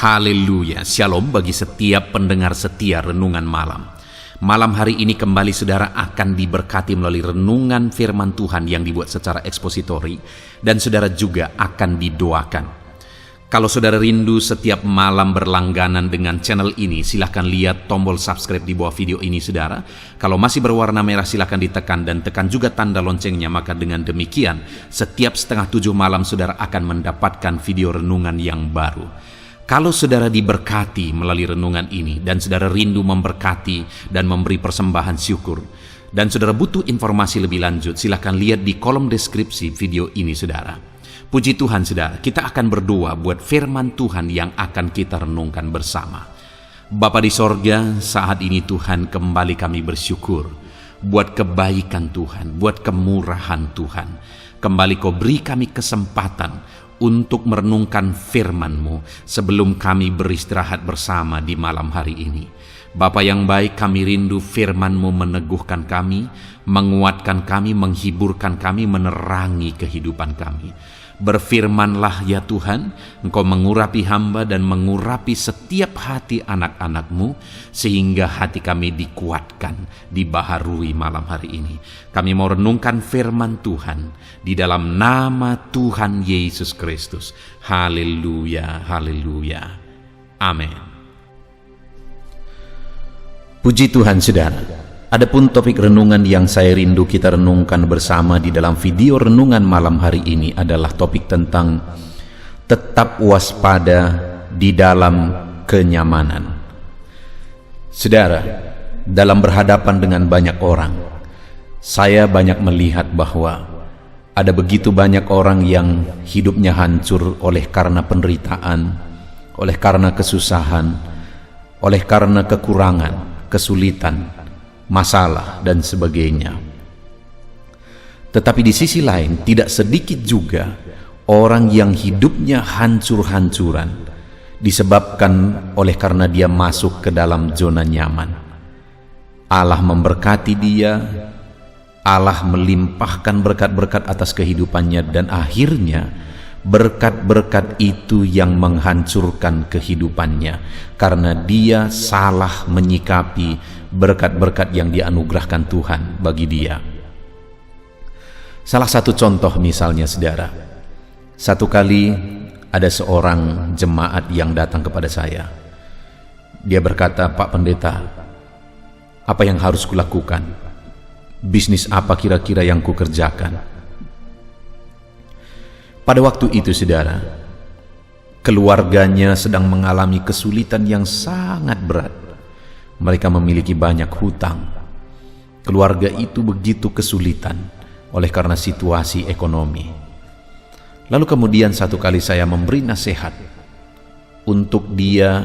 Haleluya, shalom bagi setiap pendengar setia Renungan Malam. Malam hari ini kembali saudara akan diberkati melalui renungan firman Tuhan yang dibuat secara ekspositori, dan saudara juga akan didoakan. Kalau saudara rindu setiap malam berlangganan dengan channel ini, silahkan lihat tombol subscribe di bawah video ini saudara. Kalau masih berwarna merah silahkan ditekan dan tekan juga tanda loncengnya, maka dengan demikian setiap 6:30 malam saudara akan mendapatkan video renungan yang baru. Kalau saudara diberkati melalui renungan ini dan saudara rindu memberkati dan memberi persembahan syukur, dan saudara butuh informasi lebih lanjut, silahkan lihat di kolom deskripsi video ini saudara. Puji Tuhan saudara, kita akan berdoa buat firman Tuhan yang akan kita renungkan bersama. Bapa di sorga, saat ini Tuhan kembali kami bersyukur buat kebaikan Tuhan, buat kemurahan Tuhan. Kembali Kau beri kami kesempatan untuk merenungkan firman-Mu sebelum kami beristirahat bersama di malam hari ini. Bapa yang baik, kami rindu firman-Mu meneguhkan kami, menguatkan kami, menghiburkan kami, menerangi kehidupan kami. Berfirmanlah ya Tuhan, Engkau mengurapi hamba dan mengurapi setiap hati anak-anak-Mu, sehingga hati kami dikuatkan, dibaharui malam hari ini. Kami mau renungkan firman Tuhan di dalam nama Tuhan Yesus Kristus. Haleluya, haleluya. Amin. Puji Tuhan saudara. Adapun topik renungan yang saya rindu kita renungkan bersama di dalam video renungan malam hari ini adalah topik tentang tetap waspada di dalam kenyamanan. Saudara, dalam berhadapan dengan banyak orang, saya banyak melihat bahwa ada begitu banyak orang yang hidupnya hancur oleh karena penderitaan, oleh karena kesusahan, oleh karena kekurangan, kesulitan, masalah dan sebagainya. Tetapi di sisi lain tidak sedikit juga orang yang hidupnya hancur-hancuran disebabkan oleh karena dia masuk ke dalam zona nyaman. Allah memberkati dia, Allah melimpahkan berkat-berkat atas kehidupannya, dan akhirnya berkat-berkat itu yang menghancurkan kehidupannya karena dia salah menyikapi berkat-berkat yang dianugerahkan Tuhan bagi dia. Salah satu contoh misalnya saudara, satu kali ada seorang jemaat yang datang kepada saya. Dia berkata, "Pak Pendeta, apa yang harus kulakukan? Bisnis apa kira-kira yang kukerjakan?" Pada waktu itu saudara, keluarganya sedang mengalami kesulitan yang sangat berat. Mereka memiliki banyak hutang. Keluarga itu begitu kesulitan oleh karena situasi ekonomi. Lalu kemudian satu kali saya memberi nasihat untuk dia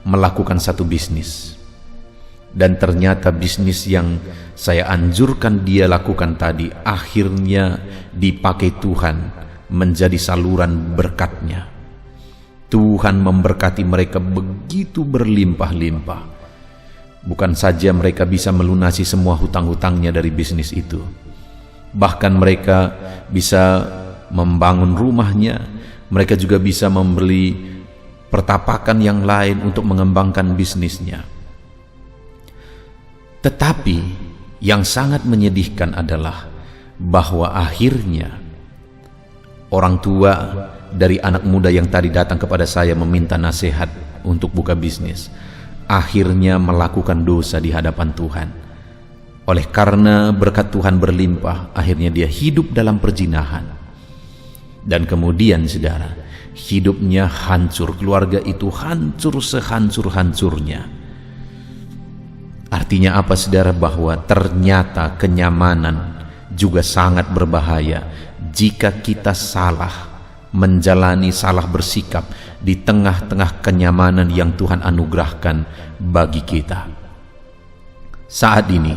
melakukan satu bisnis. Dan ternyata bisnis yang saya anjurkan dia lakukan tadi akhirnya dipakai Tuhan menjadi saluran berkatnya. Tuhan memberkati mereka begitu berlimpah-limpah. Bukan saja mereka bisa melunasi semua hutang-hutangnya dari bisnis itu, bahkan mereka bisa membangun rumahnya, mereka juga bisa membeli pertapakan yang lain untuk mengembangkan bisnisnya. Tetapi yang sangat menyedihkan adalah bahwa akhirnya orang tua dari anak muda yang tadi datang kepada saya meminta nasihat untuk buka bisnis, akhirnya melakukan dosa di hadapan Tuhan. Oleh karena berkat Tuhan berlimpah, akhirnya dia hidup dalam perzinahan. Dan kemudian saudara, hidupnya hancur, keluarga itu hancur sehancur-hancurnya. Artinya apa saudara? Bahwa ternyata kenyamanan juga sangat berbahaya jika kita salah menjalani, salah bersikap di tengah-tengah kenyamanan yang Tuhan anugerahkan bagi kita. Saat ini,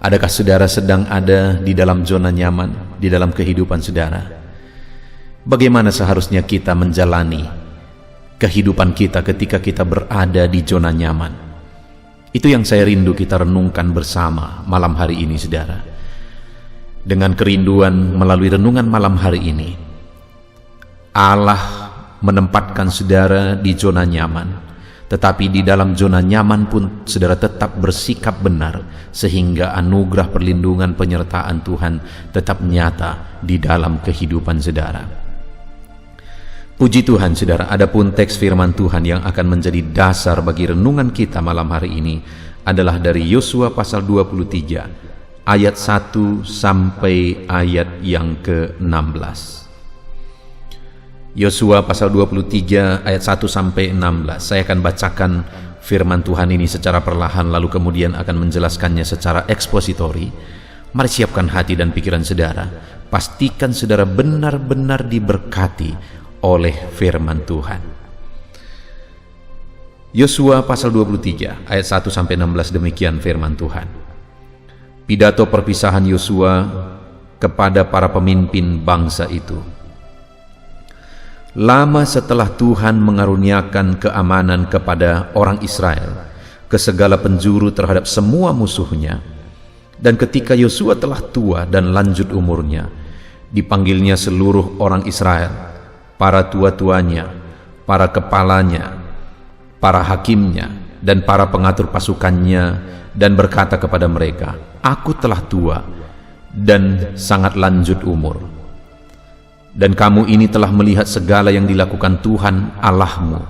adakah saudara sedang ada di dalam zona nyaman di dalam kehidupan saudara? Bagaimana seharusnya kita menjalani kehidupan kita ketika kita berada di zona nyaman? Itu yang saya rindu kita renungkan bersama malam hari ini saudara. Dengan kerinduan melalui renungan malam hari ini, Allah menempatkan saudara di zona nyaman. Tetapi di dalam zona nyaman pun saudara tetap bersikap benar, sehingga anugerah perlindungan penyertaan Tuhan tetap nyata di dalam kehidupan saudara. Puji Tuhan saudara, adapun teks firman Tuhan yang akan menjadi dasar bagi renungan kita malam hari ini adalah dari Yosua pasal 23 ayat 1 sampai ayat yang ke-16. Yosua pasal 23 ayat 1 sampai 16. Saya akan bacakan firman Tuhan ini secara perlahan, lalu kemudian akan menjelaskannya secara ekspositori. Mari siapkan hati dan pikiran saudara. Pastikan saudara benar-benar diberkati oleh firman Tuhan. Yosua pasal 23 ayat 1 sampai 16, demikian firman Tuhan. Pidato perpisahan Yosua kepada para pemimpin bangsa itu. Lama setelah Tuhan mengaruniakan keamanan kepada orang Israel ke segala penjuru terhadap semua musuhnya, dan ketika Yosua telah tua dan lanjut umurnya, dipanggilnya seluruh orang Israel, para tua-tuanya, para kepalanya, para hakimnya, dan para pengatur pasukannya, dan berkata kepada mereka, "Aku telah tua dan sangat lanjut umur. Dan kamu ini telah melihat segala yang dilakukan Tuhan Allahmu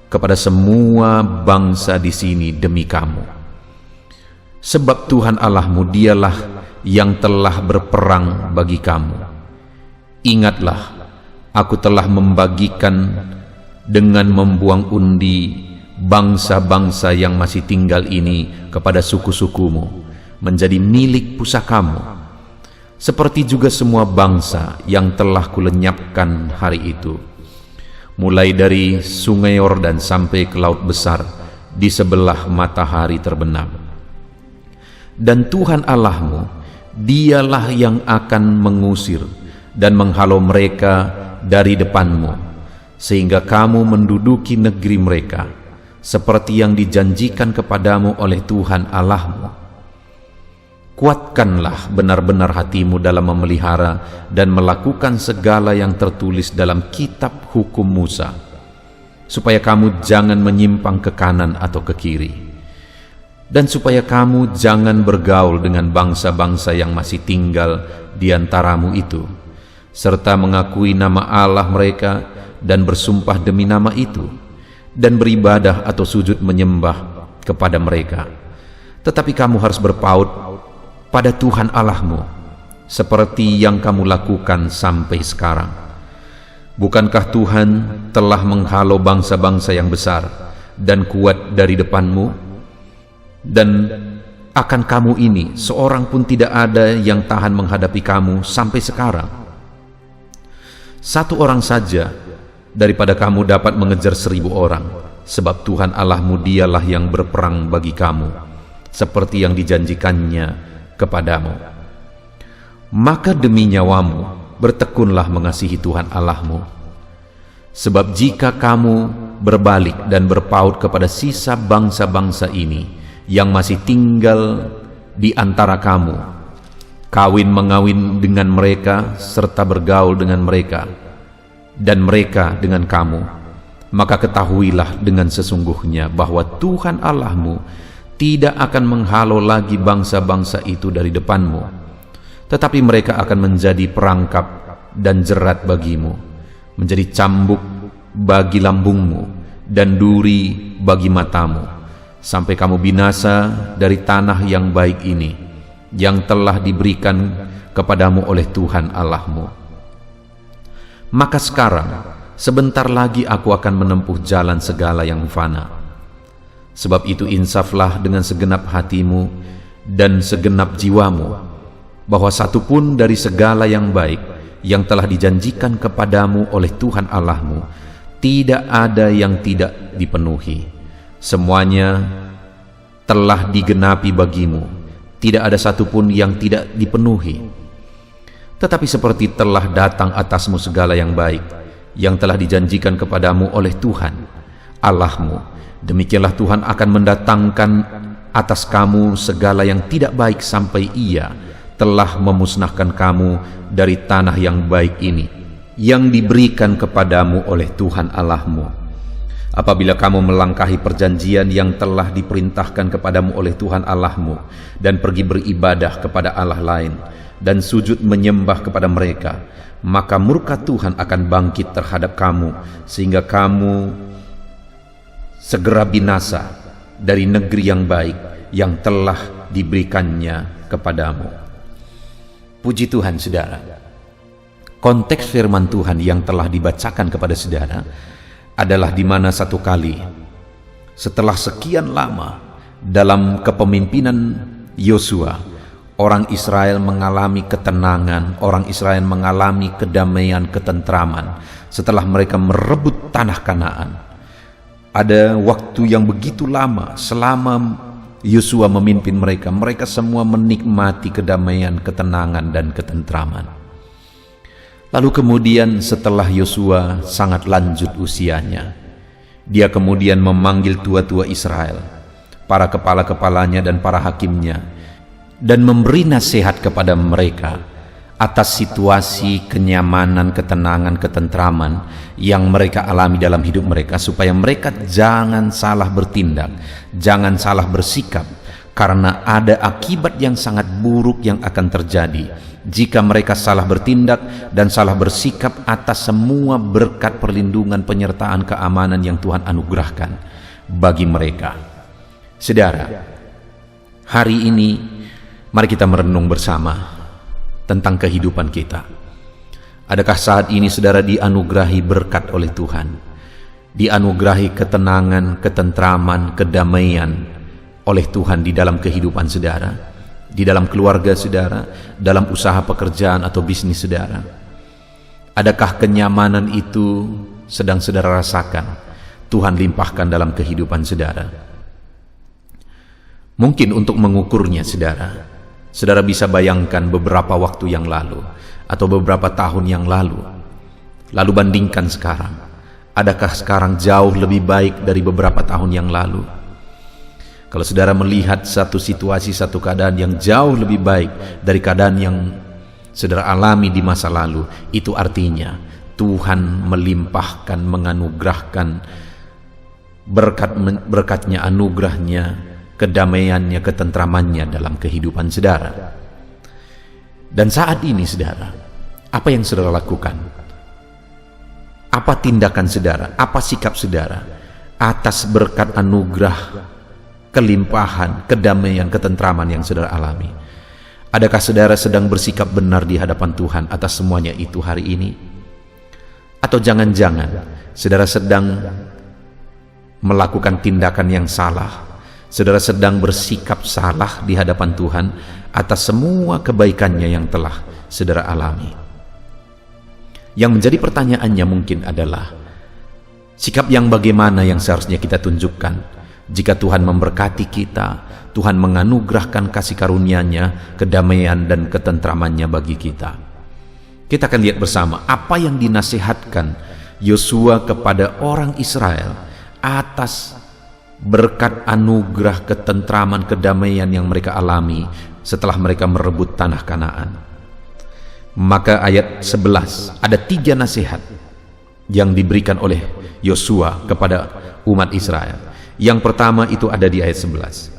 kepada semua bangsa di sini demi kamu. Sebab Tuhan Allahmu dialah yang telah berperang bagi kamu. Ingatlah, aku telah membagikan dengan membuang undi bangsa-bangsa yang masih tinggal ini kepada suku-sukumu, menjadi milik pusakamu. Seperti juga semua bangsa yang telah kulenyapkan hari itu, mulai dari sungai Yordan sampai ke laut besar di sebelah matahari terbenam. Dan Tuhan Allahmu, dialah yang akan mengusir dan menghalau mereka dari depanmu, sehingga kamu menduduki negeri mereka, seperti yang dijanjikan kepadamu oleh Tuhan Allahmu. Kuatkanlah benar-benar hatimu dalam memelihara dan melakukan segala yang tertulis dalam kitab hukum Musa, supaya kamu jangan menyimpang ke kanan atau ke kiri, dan supaya kamu jangan bergaul dengan bangsa-bangsa yang masih tinggal di antaramu itu, serta mengakui nama Allah mereka dan bersumpah demi nama itu, dan beribadah atau sujud menyembah kepada mereka. Tetapi kamu harus berpaut pada Tuhan Allahmu, seperti yang kamu lakukan sampai sekarang. Bukankah Tuhan telah menghalau bangsa-bangsa yang besar dan kuat dari depanmu? Dan akan kamu ini seorang pun tidak ada yang tahan menghadapi kamu sampai sekarang. Satu orang saja daripada kamu dapat mengejar 1000 orang, sebab Tuhan Allahmu dialah yang berperang bagi kamu, seperti yang dijanjikannya kepadamu. Maka demi nyawamu bertekunlah mengasihi Tuhan Allahmu. Sebab jika kamu berbalik dan berpaut kepada sisa bangsa-bangsa ini yang masih tinggal di antara kamu, kawin-mengawin dengan mereka serta bergaul dengan mereka, dan mereka dengan kamu, maka ketahuilah dengan sesungguhnya bahwa Tuhan Allahmu tidak akan menghalau lagi bangsa-bangsa itu dari depanmu, tetapi mereka akan menjadi perangkap dan jerat bagimu, menjadi cambuk bagi lambungmu dan duri bagi matamu, sampai kamu binasa dari tanah yang baik ini, yang telah diberikan kepadamu oleh Tuhan Allahmu. Maka sekarang, sebentar lagi aku akan menempuh jalan segala yang fana. Sebab itu insaflah dengan segenap hatimu dan segenap jiwamu, bahwa satupun dari segala yang baik yang telah dijanjikan kepadamu oleh Tuhan Allahmu tidak ada yang tidak dipenuhi. Semuanya telah digenapi bagimu, tidak ada satupun yang tidak dipenuhi. Tetapi seperti telah datang atasmu segala yang baik yang telah dijanjikan kepadamu oleh Tuhan Allahmu, demikianlah Tuhan akan mendatangkan atas kamu segala yang tidak baik sampai Ia telah memusnahkan kamu dari tanah yang baik ini, yang diberikan kepadamu oleh Tuhan Allahmu. Apabila kamu melangkahi perjanjian yang telah diperintahkan kepadamu oleh Tuhan Allahmu dan pergi beribadah kepada Allah lain dan sujud menyembah kepada mereka, maka murka Tuhan akan bangkit terhadap kamu sehingga kamu segera binasa dari negeri yang baik yang telah diberikannya kepadamu. Puji Tuhan, saudara. Konteks firman Tuhan yang telah dibacakan kepada saudara adalah di mana satu kali setelah sekian lama dalam kepemimpinan Yosua, orang Israel mengalami ketenangan, orang Israel mengalami kedamaian, ketentraman setelah mereka merebut tanah Kanaan. Ada waktu yang begitu lama selama Yosua memimpin mereka, mereka semua menikmati kedamaian, ketenangan dan ketentraman. Lalu kemudian setelah Yosua sangat lanjut usianya, dia kemudian memanggil tua-tua Israel, para kepala-kepalanya dan para hakimnya, dan memberi nasihat kepada mereka atas situasi kenyamanan, ketenangan, ketentraman yang mereka alami dalam hidup mereka, supaya mereka jangan salah bertindak, jangan salah bersikap, karena ada akibat yang sangat buruk yang akan terjadi jika mereka salah bertindak dan salah bersikap atas semua berkat perlindungan, penyertaan, keamanan yang Tuhan anugerahkan bagi mereka. Saudara, hari ini mari kita merenung bersama tentang kehidupan kita. Adakah saat ini saudara dianugerahi berkat oleh Tuhan, dianugerahi ketenangan, ketentraman, kedamaian oleh Tuhan di dalam kehidupan saudara, di dalam keluarga saudara, dalam usaha pekerjaan atau bisnis saudara? Adakah kenyamanan itu sedang saudara rasakan Tuhan limpahkan dalam kehidupan saudara? Mungkin untuk mengukurnya saudara, saudara bisa bayangkan beberapa waktu yang lalu atau beberapa tahun yang lalu bandingkan sekarang. Adakah sekarang jauh lebih baik dari beberapa tahun yang lalu? Kalau saudara melihat satu situasi, satu keadaan yang jauh lebih baik dari keadaan yang saudara alami di masa lalu, itu artinya Tuhan melimpahkan, menganugerahkan berkat-berkatnya, anugerahnya, kedamaiannya, ketentramannya dalam kehidupan saudara. Dan saat ini saudara, apa yang saudara lakukan? Apa tindakan saudara? Apa sikap saudara atas berkat anugerah, kelimpahan, kedamaian, ketentraman yang saudara alami? Adakah saudara sedang bersikap benar di hadapan Tuhan atas semuanya itu hari ini? Atau jangan-jangan saudara sedang melakukan tindakan yang salah, saudara sedang bersikap salah di hadapan Tuhan atas semua kebaikannya yang telah saudara alami? Yang menjadi pertanyaannya mungkin adalah, sikap yang bagaimana yang seharusnya kita tunjukkan jika Tuhan memberkati kita, Tuhan menganugerahkan kasih karunia-Nya, kedamaian dan ketentramannya bagi kita? Kita akan lihat bersama apa yang dinasihatkan Yosua kepada orang Israel atas berkat anugerah, ketentraman, kedamaian yang mereka alami setelah mereka merebut tanah Kanaan. Maka ayat 11, ada 3 nasihat yang diberikan oleh Yosua kepada umat Israel. Yang pertama itu ada di ayat 11.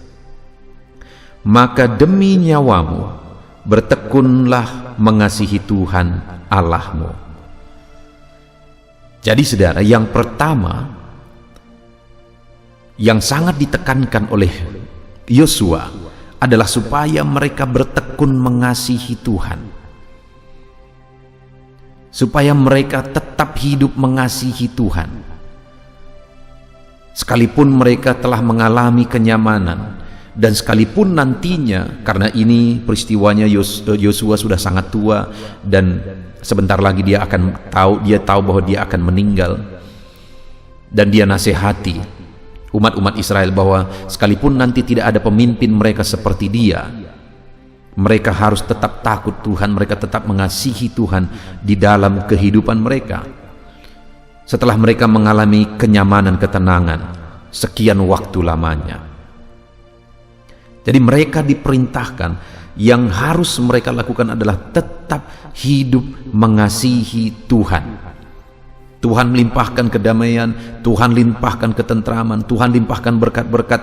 Maka demi nyawamu bertekunlah mengasihi Tuhan Allahmu. Jadi saudara, yang pertama yang sangat ditekankan oleh Yosua adalah supaya mereka bertekun mengasihi Tuhan, supaya mereka tetap hidup mengasihi Tuhan. Sekalipun mereka telah mengalami kenyamanan, dan sekalipun nantinya, karena ini peristiwanya Yosua sudah sangat tua dan sebentar lagi dia tahu bahwa dia akan meninggal, dan dia nasihati umat-umat Israel bahwa sekalipun nanti tidak ada pemimpin mereka seperti dia, mereka harus tetap takut Tuhan, mereka tetap mengasihi Tuhan di dalam kehidupan mereka. Setelah mereka mengalami kenyamanan, ketenangan sekian waktu lamanya, Jadi mereka diperintahkan, yang harus mereka lakukan adalah tetap hidup mengasihi Tuhan. Tuhan melimpahkan kedamaian, Tuhan limpahkan ketentraman, Tuhan limpahkan berkat-berkat.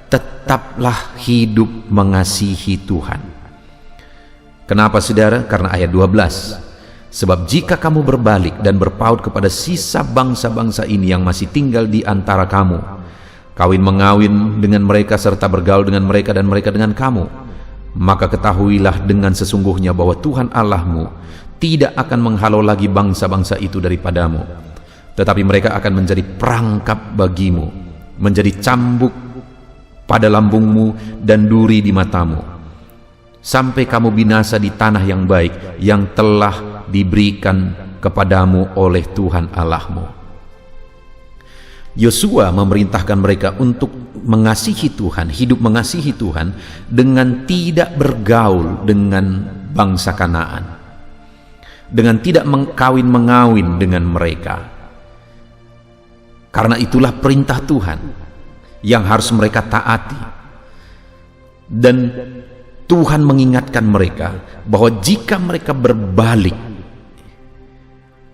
Tetaplah hidup mengasihi Tuhan. Kenapa saudara? Karena ayat 12. Sebab jika kamu berbalik dan berpaut kepada sisa bangsa-bangsa ini yang masih tinggal di antara kamu, kawin mengawin dengan mereka serta bergaul dengan mereka dan mereka dengan kamu, maka ketahuilah dengan sesungguhnya bahwa Tuhan Allahmu tidak akan menghalau lagi bangsa-bangsa itu daripadamu, tetapi mereka akan menjadi perangkap bagimu, menjadi cambuk pada lambungmu dan duri di matamu, sampai kamu binasa di tanah yang baik yang telah diberikan kepadamu oleh Tuhan Allahmu. Yosua memerintahkan mereka untuk mengasihi Tuhan, hidup mengasihi Tuhan dengan tidak bergaul dengan bangsa Kanaan, dengan tidak kawin mengawin dengan mereka. Karena itulah perintah Tuhan yang harus mereka taati. Dan Tuhan mengingatkan mereka bahwa jika mereka berbalik,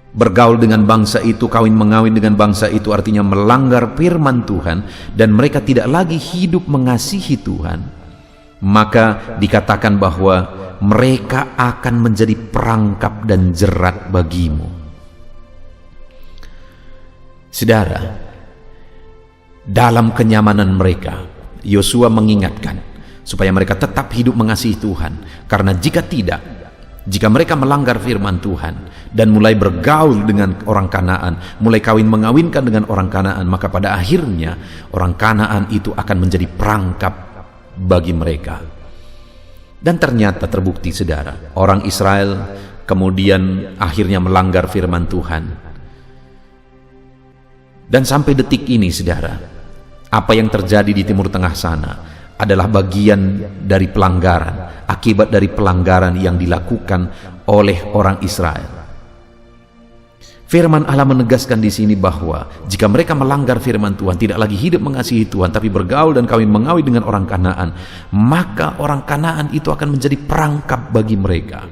bergaul dengan bangsa itu, kawin mengawin dengan bangsa itu, artinya melanggar firman Tuhan, dan mereka tidak lagi hidup mengasihi Tuhan, maka dikatakan bahwa mereka akan menjadi perangkap dan jerat bagimu. Saudara, dalam kenyamanan mereka, Yosua mengingatkan supaya mereka tetap hidup mengasihi Tuhan. Karena jika tidak, jika mereka melanggar firman Tuhan dan mulai bergaul dengan orang Kanaan, mulai kawin mengawinkan dengan orang Kanaan, maka pada akhirnya orang Kanaan itu akan menjadi perangkap bagi mereka. Dan ternyata terbukti saudara, orang Israel kemudian akhirnya melanggar firman Tuhan. Dan sampai detik ini saudara, apa yang terjadi di Timur Tengah sana adalah bagian dari pelanggaran, akibat dari pelanggaran yang dilakukan oleh orang Israel. Firman Allah menegaskan di sini bahwa jika mereka melanggar firman Tuhan, tidak lagi hidup mengasihi Tuhan, tapi bergaul dan kawin mengawin dengan orang Kanaan, maka orang Kanaan itu akan menjadi perangkap bagi mereka.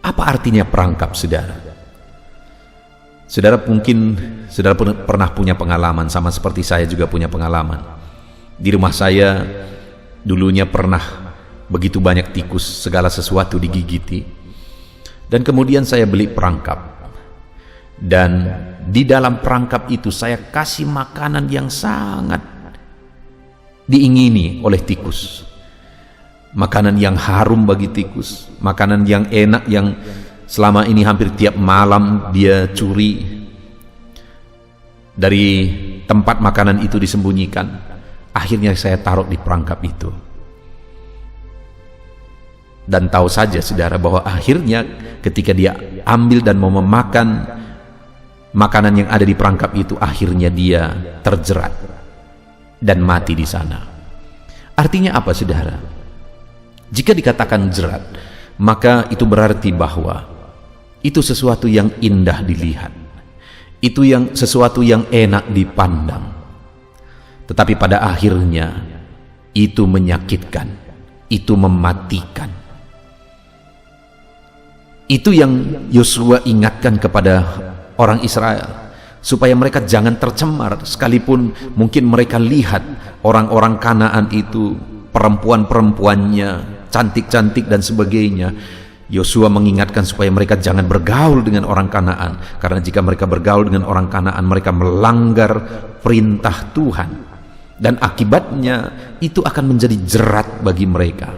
Apa artinya perangkap, saudara? Saudara mungkin saudara pernah punya pengalaman, sama seperti saya juga punya pengalaman. Di rumah saya dulunya pernah begitu banyak tikus, segala sesuatu digigiti. Dan kemudian saya beli perangkap. Dan di dalam perangkap itu saya kasih makanan yang sangat diingini oleh tikus. Makanan yang harum bagi tikus, makanan yang enak yang selama ini hampir tiap malam dia curi dari tempat makanan itu disembunyikan. Akhirnya saya taruh di perangkap itu. Dan tahu saja saudara bahwa akhirnya ketika dia ambil dan mau memakan makanan yang ada di perangkap itu, akhirnya dia terjerat dan mati di sana. Artinya apa saudara? Jika dikatakan jerat, maka itu berarti bahwa itu sesuatu yang indah dilihat, itu yang sesuatu yang enak dipandang, tetapi pada akhirnya itu menyakitkan, itu mematikan. Itu yang Yosua ingatkan kepada orang Israel, supaya mereka jangan tercemar. Sekalipun mungkin mereka lihat orang-orang Kanaan itu, perempuan-perempuannya cantik-cantik dan sebagainya, Yosua mengingatkan supaya mereka jangan bergaul dengan orang Kanaan, karena jika mereka bergaul dengan orang Kanaan, mereka melanggar perintah Tuhan, dan akibatnya itu akan menjadi jerat bagi mereka.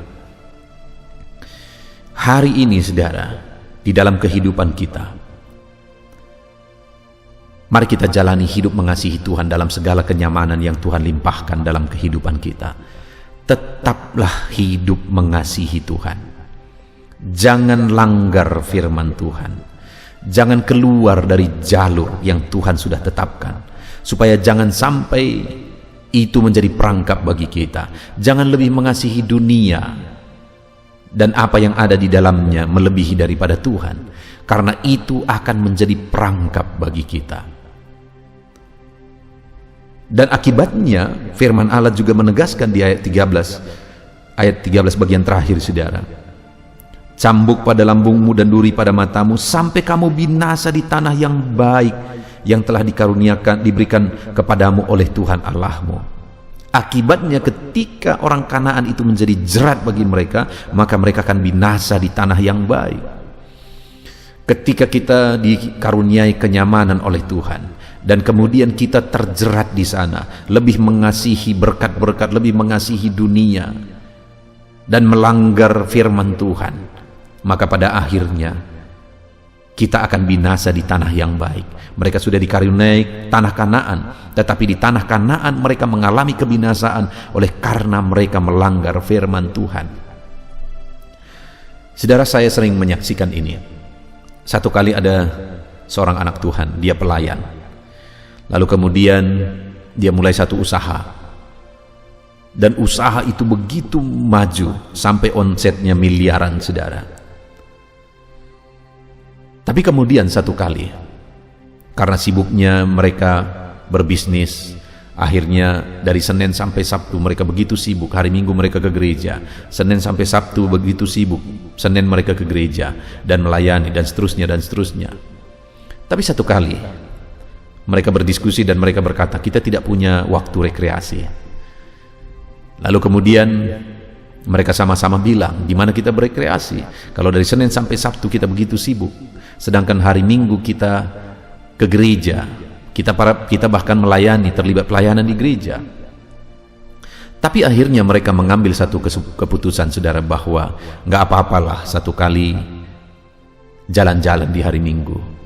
Hari ini saudara, di dalam kehidupan kita, mari kita jalani hidup mengasihi Tuhan dalam segala kenyamanan yang Tuhan limpahkan dalam kehidupan kita. Tetaplah hidup mengasihi Tuhan. Jangan langgar firman Tuhan. Jangan keluar dari jalur yang Tuhan sudah tetapkan, supaya jangan sampai itu menjadi perangkap bagi kita. Jangan lebih mengasihi dunia dan apa yang ada di dalamnya melebihi daripada Tuhan, karena itu akan menjadi perangkap bagi kita. Dan akibatnya firman Allah juga menegaskan di ayat 13 bagian terakhir, saudara. Cambuk pada lambungmu dan duri pada matamu, sampai kamu binasa di tanah yang baik yang telah diberikan kepadamu oleh Tuhan Allahmu. Akibatnya ketika orang Kanaan itu menjadi jerat bagi mereka, maka mereka akan binasa di tanah yang baik. Ketika kita dikaruniai kenyamanan oleh Tuhan dan kemudian kita terjerat di sana, lebih mengasihi berkat-berkat, lebih mengasihi dunia dan melanggar firman Tuhan, maka pada akhirnya kita akan binasa di tanah yang baik. Mereka sudah dikaruniai tanah Kanaan, tetapi di tanah Kanaan mereka mengalami kebinasaan oleh karena mereka melanggar firman Tuhan. Saudara, saya sering menyaksikan ini. Satu kali ada seorang anak Tuhan, dia pelayan. Lalu kemudian dia mulai satu usaha. Dan usaha itu begitu maju sampai omsetnya miliaran, saudara. Tapi kemudian satu kali, karena sibuknya mereka berbisnis, akhirnya dari Senin sampai Sabtu mereka begitu sibuk. Hari Minggu mereka ke gereja, Senin sampai Sabtu begitu sibuk. Senin mereka ke gereja dan melayani dan seterusnya dan seterusnya. Tapi satu kali mereka berdiskusi dan mereka berkata, kita tidak punya waktu rekreasi. Lalu kemudian mereka sama-sama bilang, di mana kita berekreasi? Kalau dari Senin sampai Sabtu kita begitu sibuk, sedangkan hari Minggu kita ke gereja, kita bahkan melayani, terlibat pelayanan di gereja. Tapi akhirnya mereka mengambil satu keputusan, saudara, bahwa nggak apa-apalah satu kali jalan-jalan di hari Minggu.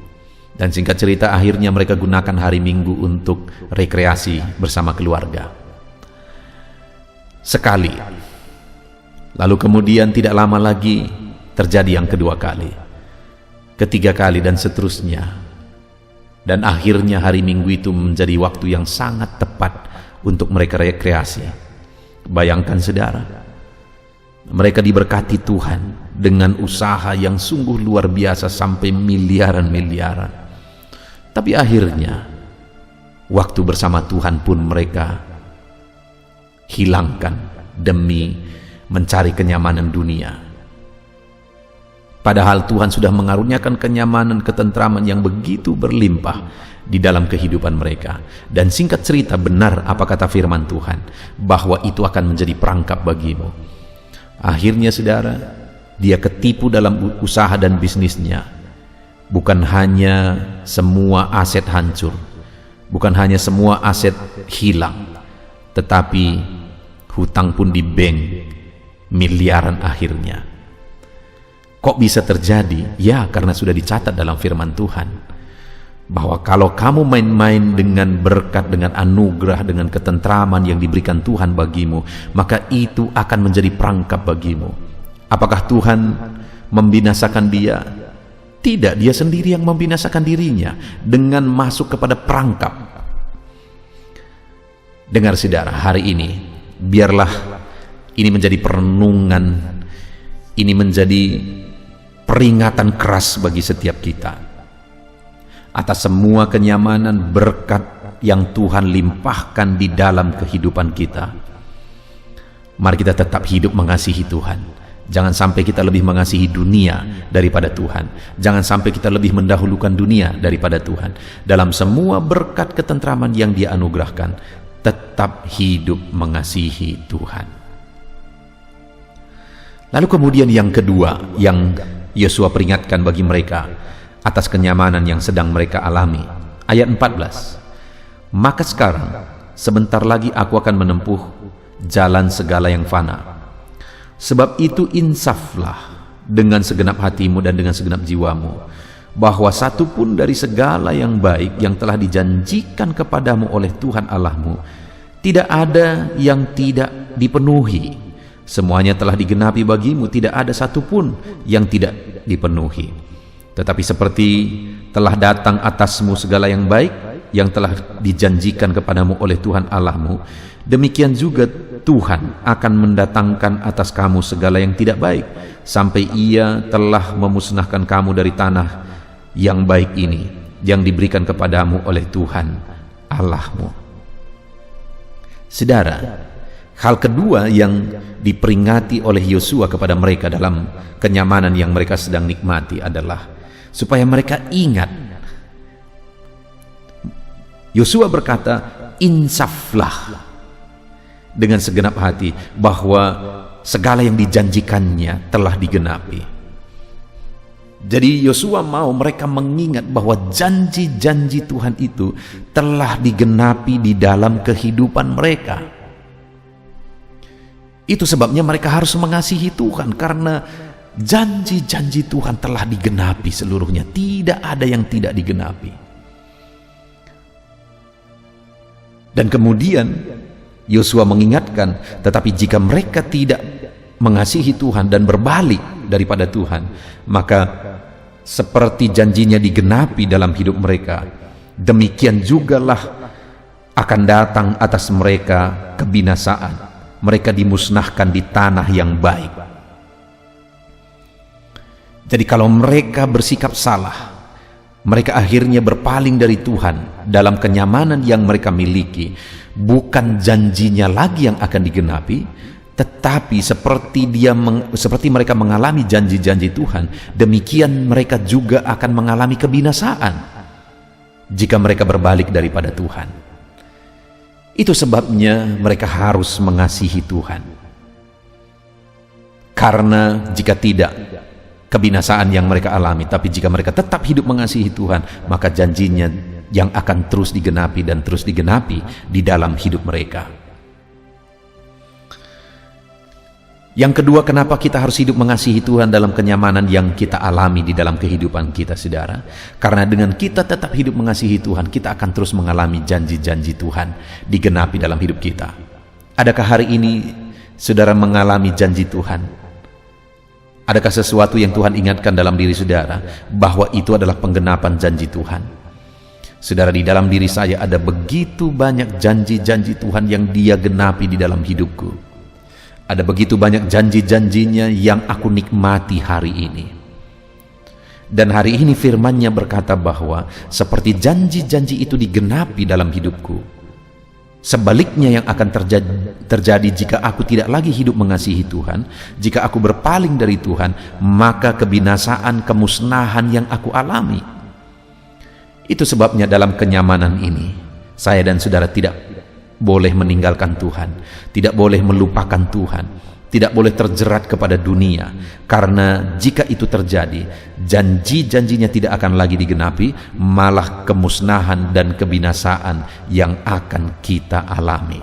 Dan singkat cerita, akhirnya mereka gunakan hari Minggu untuk rekreasi bersama keluarga. Sekali. Lalu kemudian tidak lama lagi terjadi yang kedua kali, ketiga kali, dan seterusnya. Dan akhirnya hari Minggu itu menjadi waktu yang sangat tepat untuk mereka rekreasi. Bayangkan, saudara, mereka diberkati Tuhan dengan usaha yang sungguh luar biasa sampai miliaran-miliaran. Tapi akhirnya waktu bersama Tuhan pun mereka hilangkan demi mencari kenyamanan dunia. Padahal Tuhan sudah mengaruniakan kenyamanan, ketentraman yang begitu berlimpah di dalam kehidupan mereka. Dan singkat cerita, benar apa kata firman Tuhan, bahwa itu akan menjadi perangkap bagimu. Akhirnya, saudara, dia ketipu dalam usaha dan bisnisnya. Bukan hanya semua aset hancur, bukan hanya semua aset hilang, tetapi hutang pun di bank miliaran akhirnya. Kok bisa terjadi? Ya, karena sudah dicatat dalam firman Tuhan bahwa kalau kamu main-main dengan berkat, dengan anugerah, dengan ketentraman yang diberikan Tuhan bagimu, maka itu akan menjadi perangkap bagimu. Apakah Tuhan membinasakan dia? Tidak, dia sendiri yang membinasakan dirinya dengan masuk kepada perangkap. Dengar, saudara, hari ini biarlah ini menjadi perenungan, ini menjadi peringatan keras bagi setiap kita atas semua kenyamanan berkat yang Tuhan limpahkan di dalam kehidupan kita. Mari kita tetap hidup mengasihi Tuhan. Jangan sampai kita lebih mengasihi dunia daripada Tuhan. Jangan sampai kita lebih mendahulukan dunia daripada Tuhan. Dalam semua berkat ketentraman yang Dia anugerahkan, tetap hidup mengasihi Tuhan. Lalu kemudian yang kedua yang Yosua peringatkan bagi mereka atas kenyamanan yang sedang mereka alami. Ayat 14. Maka sekarang sebentar lagi aku akan menempuh jalan segala yang fana. Sebab itu insaflah dengan segenap hatimu dan dengan segenap jiwamu, bahwa satu pun dari segala yang baik yang telah dijanjikan kepadamu oleh Tuhan Allahmu tidak ada yang tidak dipenuhi. Semuanya telah digenapi bagimu, tidak ada satu pun yang tidak dipenuhi. Tetapi seperti telah datang atasmu segala yang baik yang telah dijanjikan kepadamu oleh Tuhan Allahmu, demikian juga Tuhan akan mendatangkan atas kamu segala yang tidak baik, sampai Ia telah memusnahkan kamu dari tanah yang baik ini yang diberikan kepadamu oleh Tuhan Allahmu. Saudara, hal kedua yang diperingati oleh Yosua kepada mereka dalam kenyamanan yang mereka sedang nikmati adalah supaya mereka ingat. Yosua berkata, insaflah dengan segenap hati bahwa segala yang dijanjikannya telah digenapi. Jadi Yosua mau mereka mengingat bahwa janji-janji Tuhan itu telah digenapi di dalam kehidupan mereka. Itu sebabnya mereka harus mengasihi Tuhan, karena janji-janji Tuhan telah digenapi seluruhnya. Tidak ada yang tidak digenapi. Dan kemudian Yosua mengingatkan, tetapi jika mereka tidak mengasihi Tuhan dan berbalik daripada Tuhan, maka seperti janjinya digenapi dalam hidup mereka, demikian jugalah akan datang atas mereka kebinasaan. Mereka dimusnahkan di tanah yang baik. Jadi kalau mereka bersikap salah, mereka akhirnya berpaling dari Tuhan dalam kenyamanan yang mereka miliki, bukan janjinya lagi yang akan digenapi, tetapi seperti mereka mengalami janji-janji Tuhan, demikian mereka juga akan mengalami kebinasaan jika mereka berbalik daripada Tuhan. Itu sebabnya mereka harus mengasihi Tuhan, karena jika tidak, kebinasaan yang mereka alami. Tapi jika mereka tetap hidup mengasihi Tuhan, maka janjinya yang akan terus digenapi dan terus digenapi di dalam hidup mereka. Yang kedua, kenapa kita harus hidup mengasihi Tuhan dalam kenyamanan yang kita alami di dalam kehidupan kita, saudara? Karena dengan kita tetap hidup mengasihi Tuhan, kita akan terus mengalami janji-janji Tuhan digenapi dalam hidup kita. Adakah hari ini saudara mengalami janji Tuhan? Adakah sesuatu yang Tuhan ingatkan dalam diri saudara bahwa itu adalah penggenapan janji Tuhan? Saudara, di dalam diri saya ada begitu banyak janji-janji Tuhan yang Dia genapi di dalam hidupku. Ada begitu banyak janji-janjinya yang aku nikmati hari ini. Dan hari ini firman-Nya berkata bahwa seperti janji-janji itu digenapi dalam hidupku, sebaliknya yang akan terjadi jika aku tidak lagi hidup mengasihi Tuhan, jika aku berpaling dari Tuhan, maka kebinasaan, kemusnahan yang aku alami. Itu sebabnya dalam kenyamanan ini, saya dan saudara tidak boleh meninggalkan Tuhan, tidak boleh melupakan Tuhan, tidak boleh terjerat kepada dunia, karena jika itu terjadi, janji-janjinya tidak akan lagi digenapi, malah kemusnahan dan kebinasaan yang akan kita alami.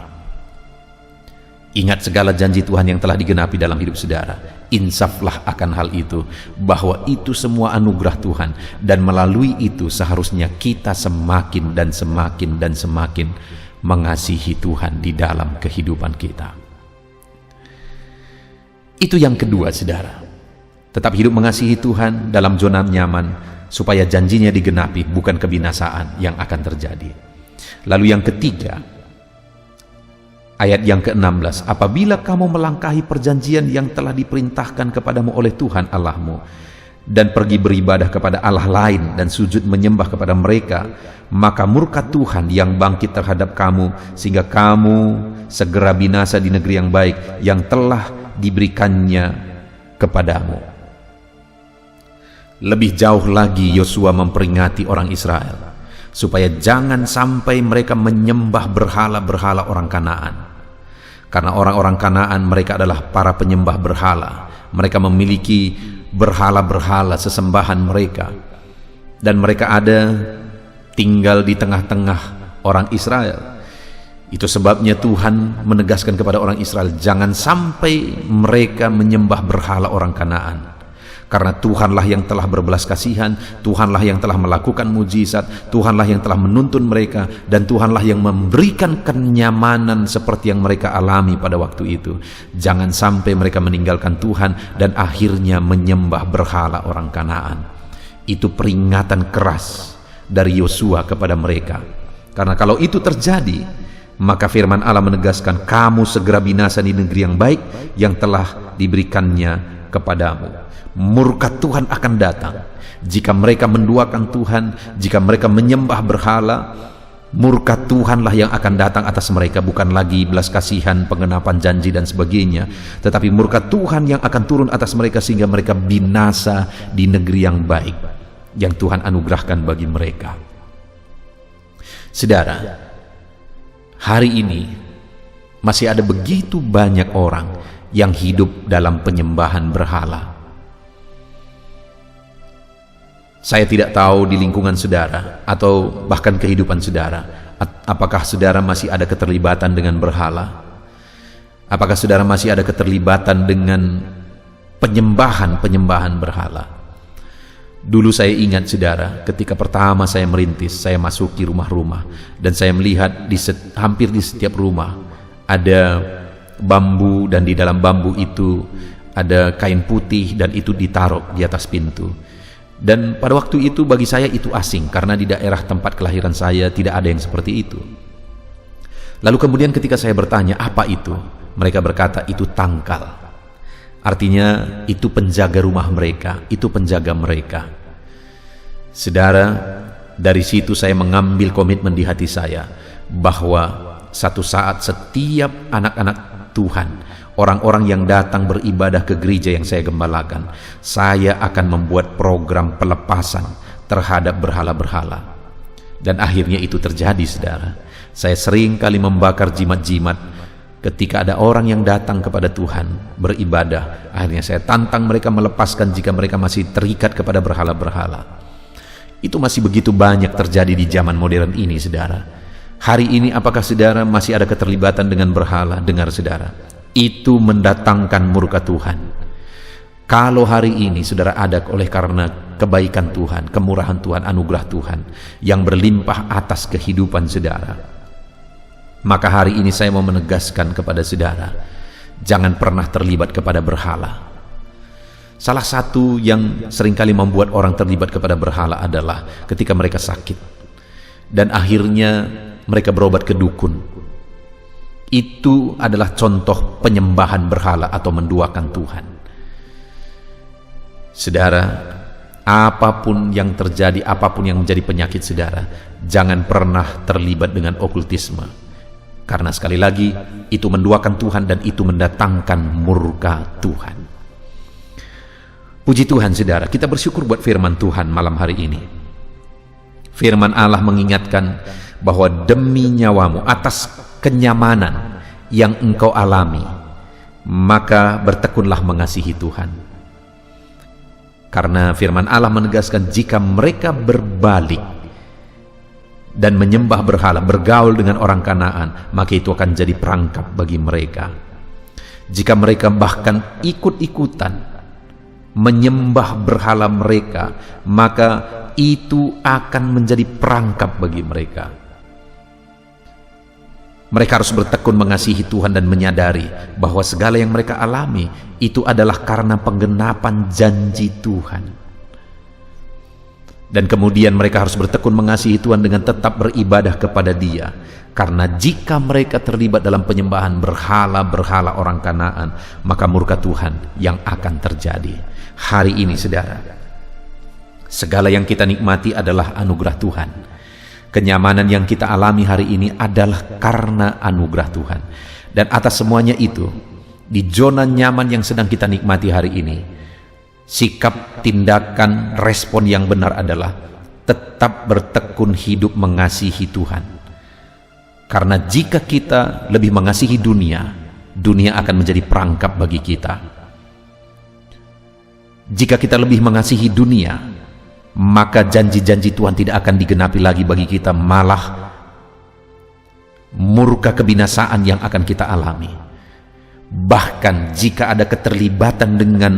Ingat segala janji Tuhan yang telah digenapi dalam hidup saudara. Insaflah akan hal itu, bahwa itu semua anugerah Tuhan, dan melalui itu seharusnya kita semakin dan semakin dan semakin mengasihi Tuhan di dalam kehidupan kita. Itu yang kedua, saudara. Tetap hidup mengasihi Tuhan dalam zona nyaman, supaya janjinya digenapi, bukan kebinasaan yang akan terjadi. Lalu yang ketiga, ayat yang ke-16, apabila kamu melangkahi perjanjian yang telah diperintahkan kepadamu oleh Tuhan Allahmu, dan pergi beribadah kepada Allah lain dan sujud menyembah kepada mereka, maka murka Tuhan yang bangkit terhadap kamu, sehingga kamu segera binasa di negeri yang baik yang telah diberikannya kepadamu. Lebih jauh lagi Yosua memperingati orang Israel supaya jangan sampai mereka menyembah berhala-berhala orang Kanaan. Karena orang-orang Kanaan mereka adalah para penyembah berhala. Mereka memiliki berhala-berhala sesembahan mereka, dan mereka ada tinggal di tengah-tengah orang Israel. Itu sebabnya Tuhan menegaskan kepada orang Israel, jangan sampai mereka menyembah berhala orang Kanaan, karena Tuhanlah yang telah berbelas kasihan, Tuhanlah yang telah melakukan mujizat, Tuhanlah yang telah menuntun mereka, dan Tuhanlah yang memberikan kenyamanan seperti yang mereka alami pada waktu itu. Jangan sampai mereka meninggalkan Tuhan dan akhirnya menyembah berhala orang Kanaan. Itu peringatan keras dari Yosua kepada mereka, karena kalau itu terjadi, maka firman Allah menegaskan, kamu segera binasa di negeri yang baik yang telah diberikannya kepadamu. Murka Tuhan akan datang jika mereka menduakan Tuhan, jika mereka menyembah berhala, Murka Tuhanlah yang akan datang atas mereka, bukan lagi belas kasihan, pengenapan janji dan sebagainya, tetapi murka Tuhan yang akan turun atas mereka sehingga mereka binasa di negeri yang baik yang Tuhan anugerahkan bagi mereka. Saudara, hari ini masih ada begitu banyak orang yang hidup dalam penyembahan berhala. Saya tidak tahu di lingkungan saudara atau bahkan kehidupan saudara, apakah saudara masih ada keterlibatan dengan berhala? Apakah saudara masih ada keterlibatan dengan penyembahan berhala? Dulu saya ingat saudara, ketika pertama saya merintis, saya masuki rumah-rumah dan saya melihat hampir di setiap rumah ada bambu, dan di dalam bambu itu ada kain putih dan itu ditaruh di atas pintu. Dan pada waktu itu bagi saya itu asing, karena di daerah tempat kelahiran saya tidak ada yang seperti itu. Lalu kemudian ketika saya bertanya apa itu, mereka berkata itu tangkal. Artinya itu penjaga rumah mereka, itu penjaga mereka. Saudara, dari situ saya mengambil komitmen di hati saya bahwa satu saat setiap anak-anak Tuhan, orang-orang yang datang beribadah ke gereja yang saya gembalakan, saya akan membuat program pelepasan terhadap berhala-berhala. Dan akhirnya itu terjadi, saudara. Saya sering kali membakar jimat-jimat ketika ada orang yang datang kepada Tuhan beribadah. Akhirnya saya tantang mereka melepaskan jika mereka masih terikat kepada berhala-berhala. Itu masih begitu banyak terjadi di zaman modern ini, saudara. Hari ini apakah saudara masih ada keterlibatan dengan berhala? Dengar saudara, itu mendatangkan murka Tuhan. Kalau hari ini saudara ada oleh karena kebaikan Tuhan, kemurahan Tuhan, anugerah Tuhan yang berlimpah atas kehidupan saudara, maka hari ini saya mau menegaskan kepada saudara, jangan pernah terlibat kepada berhala. Salah satu yang seringkali membuat orang terlibat kepada berhala adalah ketika mereka sakit dan akhirnya mereka berobat ke dukun. Itu adalah contoh penyembahan berhala atau menduakan Tuhan. Saudara, apapun yang terjadi, apapun yang menjadi penyakit saudara, jangan pernah terlibat dengan okultisme. Karena sekali lagi, itu menduakan Tuhan dan itu mendatangkan murka Tuhan. Puji Tuhan saudara, kita bersyukur buat firman Tuhan malam hari ini. Firman Allah mengingatkan bahwa demi nyawamu, atas kenyamanan yang engkau alami, maka bertekunlah mengasihi Tuhan. Karena firman Allah menegaskan jika mereka berbalik dan menyembah berhala, bergaul dengan orang Kanaan, maka itu akan jadi perangkap bagi mereka. Jika mereka bahkan ikut-ikutan menyembah berhala mereka, maka itu akan menjadi perangkap bagi mereka. Mereka harus bertekun mengasihi Tuhan dan menyadari bahwa segala yang mereka alami itu adalah karena penggenapan janji Tuhan. Dan kemudian mereka harus bertekun mengasihi Tuhan dengan tetap beribadah kepada Dia. Karena jika mereka terlibat dalam penyembahan berhala-berhala orang Kanaan, maka murka Tuhan yang akan terjadi. Hari ini saudara, segala yang kita nikmati adalah anugerah Tuhan. Kenyamanan yang kita alami hari ini adalah karena anugerah Tuhan. Dan atas semuanya itu, di zona nyaman yang sedang kita nikmati hari ini, sikap, tindakan, respon yang benar adalah tetap bertekun hidup mengasihi Tuhan. Karena jika kita lebih mengasihi dunia, dunia akan menjadi perangkap bagi kita. Jika kita lebih mengasihi dunia, maka janji-janji Tuhan tidak akan digenapi lagi bagi kita, malah murka kebinasaan yang akan kita alami. Bahkan jika ada keterlibatan dengan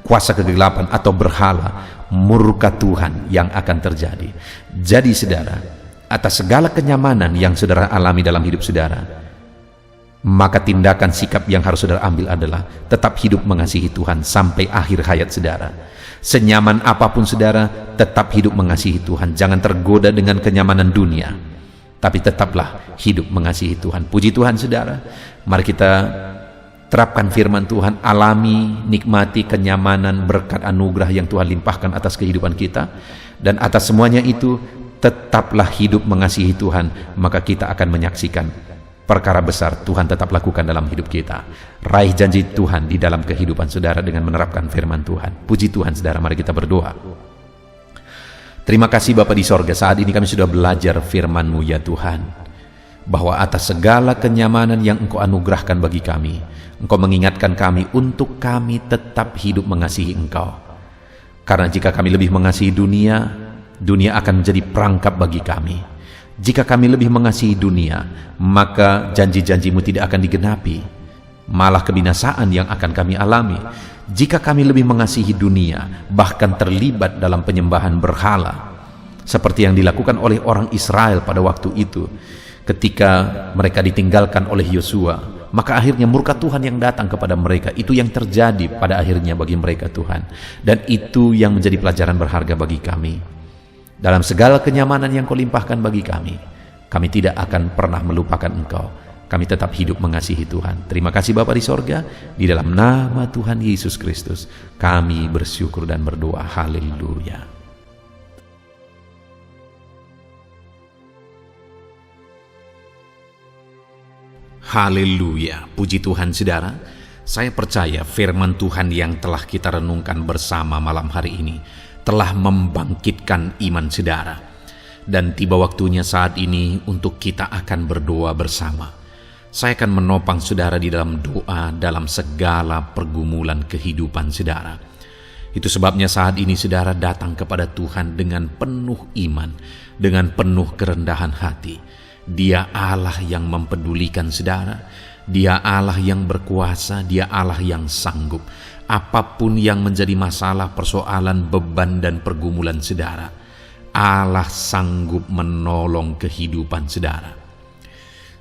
kuasa kegelapan atau berhala, murka Tuhan yang akan terjadi. Jadi saudara, atas segala kenyamanan yang saudara alami dalam hidup saudara, maka tindakan sikap yang harus saudara ambil adalah tetap hidup mengasihi Tuhan sampai akhir hayat saudara. Senyaman apapun saudara, tetap hidup mengasihi Tuhan. Jangan tergoda dengan kenyamanan dunia, tapi tetaplah hidup mengasihi Tuhan. Puji Tuhan saudara. Mari kita terapkan firman Tuhan, alami, nikmati kenyamanan, berkat anugerah yang Tuhan limpahkan atas kehidupan kita. Dan atas semuanya itu, tetaplah hidup mengasihi Tuhan, maka kita akan menyaksikan perkara besar Tuhan tetap lakukan dalam hidup kita. Raih janji Tuhan di dalam kehidupan saudara dengan menerapkan firman Tuhan. Puji Tuhan saudara, mari kita berdoa. Terima kasih Bapa di sorga, saat ini kami sudah belajar firman-Mu ya Tuhan, bahwa atas segala kenyamanan yang Engkau anugerahkan bagi kami, Engkau mengingatkan kami untuk kami tetap hidup mengasihi Engkau. Karena jika kami lebih mengasihi dunia, dunia akan menjadi perangkap bagi kami. Jika kami lebih mengasihi dunia, maka janji-janji-Mu tidak akan digenapi, malah kebinasaan yang akan kami alami. Jika kami lebih mengasihi dunia, bahkan terlibat dalam penyembahan berhala, seperti yang dilakukan oleh orang Israel pada waktu itu, ketika mereka ditinggalkan oleh Yosua, maka akhirnya murka Tuhan yang datang kepada mereka. Itu yang terjadi pada akhirnya bagi mereka Tuhan, dan itu yang menjadi pelajaran berharga bagi kami. Dalam segala kenyamanan yang Kau limpahkan bagi kami tidak akan pernah melupakan Engkau. Kami tetap hidup mengasihi Tuhan. Terima kasih Bapa di sorga, di dalam nama Tuhan Yesus Kristus kami bersyukur dan berdoa. Haleluya. Haleluya. Puji Tuhan saudara. Saya percaya firman Tuhan yang telah kita renungkan bersama malam hari ini telah membangkitkan iman saudara. Dan tiba waktunya saat ini untuk kita akan berdoa bersama. Saya akan menopang saudara di dalam doa dalam segala pergumulan kehidupan saudara. Itu sebabnya saat ini saudara datang kepada Tuhan dengan penuh iman, dengan penuh kerendahan hati. Dia Allah yang mempedulikan saudara. Dia Allah yang berkuasa, Dia Allah yang sanggup. Apapun yang menjadi masalah, persoalan, beban, dan pergumulan saudara, Allah sanggup menolong kehidupan saudara.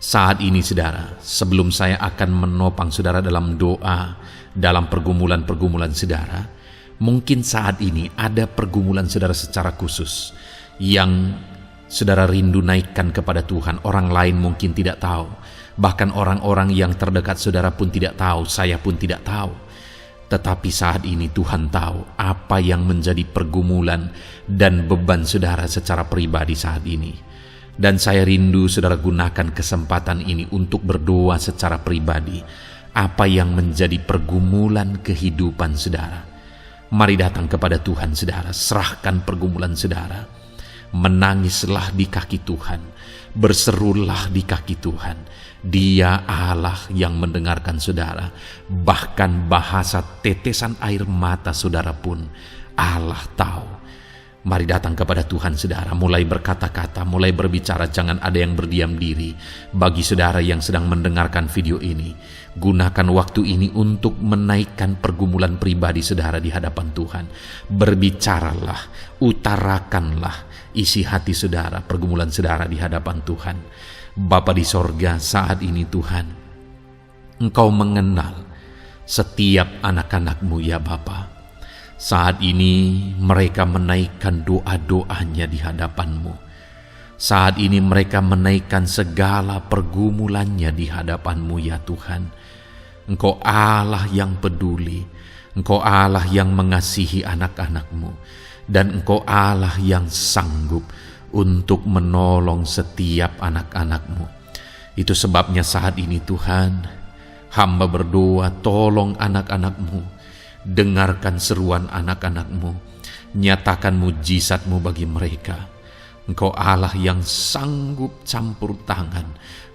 Saat ini saudara, sebelum saya akan menopang saudara dalam doa, dalam pergumulan-pergumulan saudara, mungkin saat ini ada pergumulan saudara secara khusus yang saudara rindu naikkan kepada Tuhan. Orang lain mungkin tidak tahu, bahkan orang-orang yang terdekat saudara pun tidak tahu, saya pun tidak tahu. Tetapi saat ini Tuhan tahu apa yang menjadi pergumulan dan beban saudara secara pribadi saat ini. Dan saya rindu saudara gunakan kesempatan ini untuk berdoa secara pribadi apa yang menjadi pergumulan kehidupan saudara. Mari datang kepada Tuhan saudara, serahkan pergumulan saudara. Menangislah di kaki Tuhan, berserulah di kaki Tuhan. Dia Allah yang mendengarkan saudara. Bahkan bahasa tetesan air mata saudara pun Allah tahu. Mari datang kepada Tuhan saudara, mulai berkata-kata, mulai berbicara, jangan ada yang berdiam diri. Bagi saudara yang sedang mendengarkan video ini, gunakan waktu ini untuk menaikkan pergumulan pribadi saudara di hadapan Tuhan. Berbicaralah, utarakanlah isi hati saudara, pergumulan saudara di hadapan Tuhan. Bapa di sorga, saat ini Tuhan, Engkau mengenal setiap anak-anak-Mu ya Bapa. Saat ini mereka menaikkan doa-doanya di hadapan-Mu. Saat ini mereka menaikkan segala pergumulannya di hadapan-Mu ya Tuhan. Engkau Allah yang peduli, Engkau Allah yang mengasihi anak-anak-Mu, dan Engkau Allah yang sanggup untuk menolong setiap anak-anak-Mu. Itu sebabnya saat ini Tuhan, hamba berdoa, tolong anak-anak-Mu, dengarkan seruan anak-anak-Mu, nyatakan mujizat-Mu bagi mereka. Engkau Allah yang sanggup campur tangan,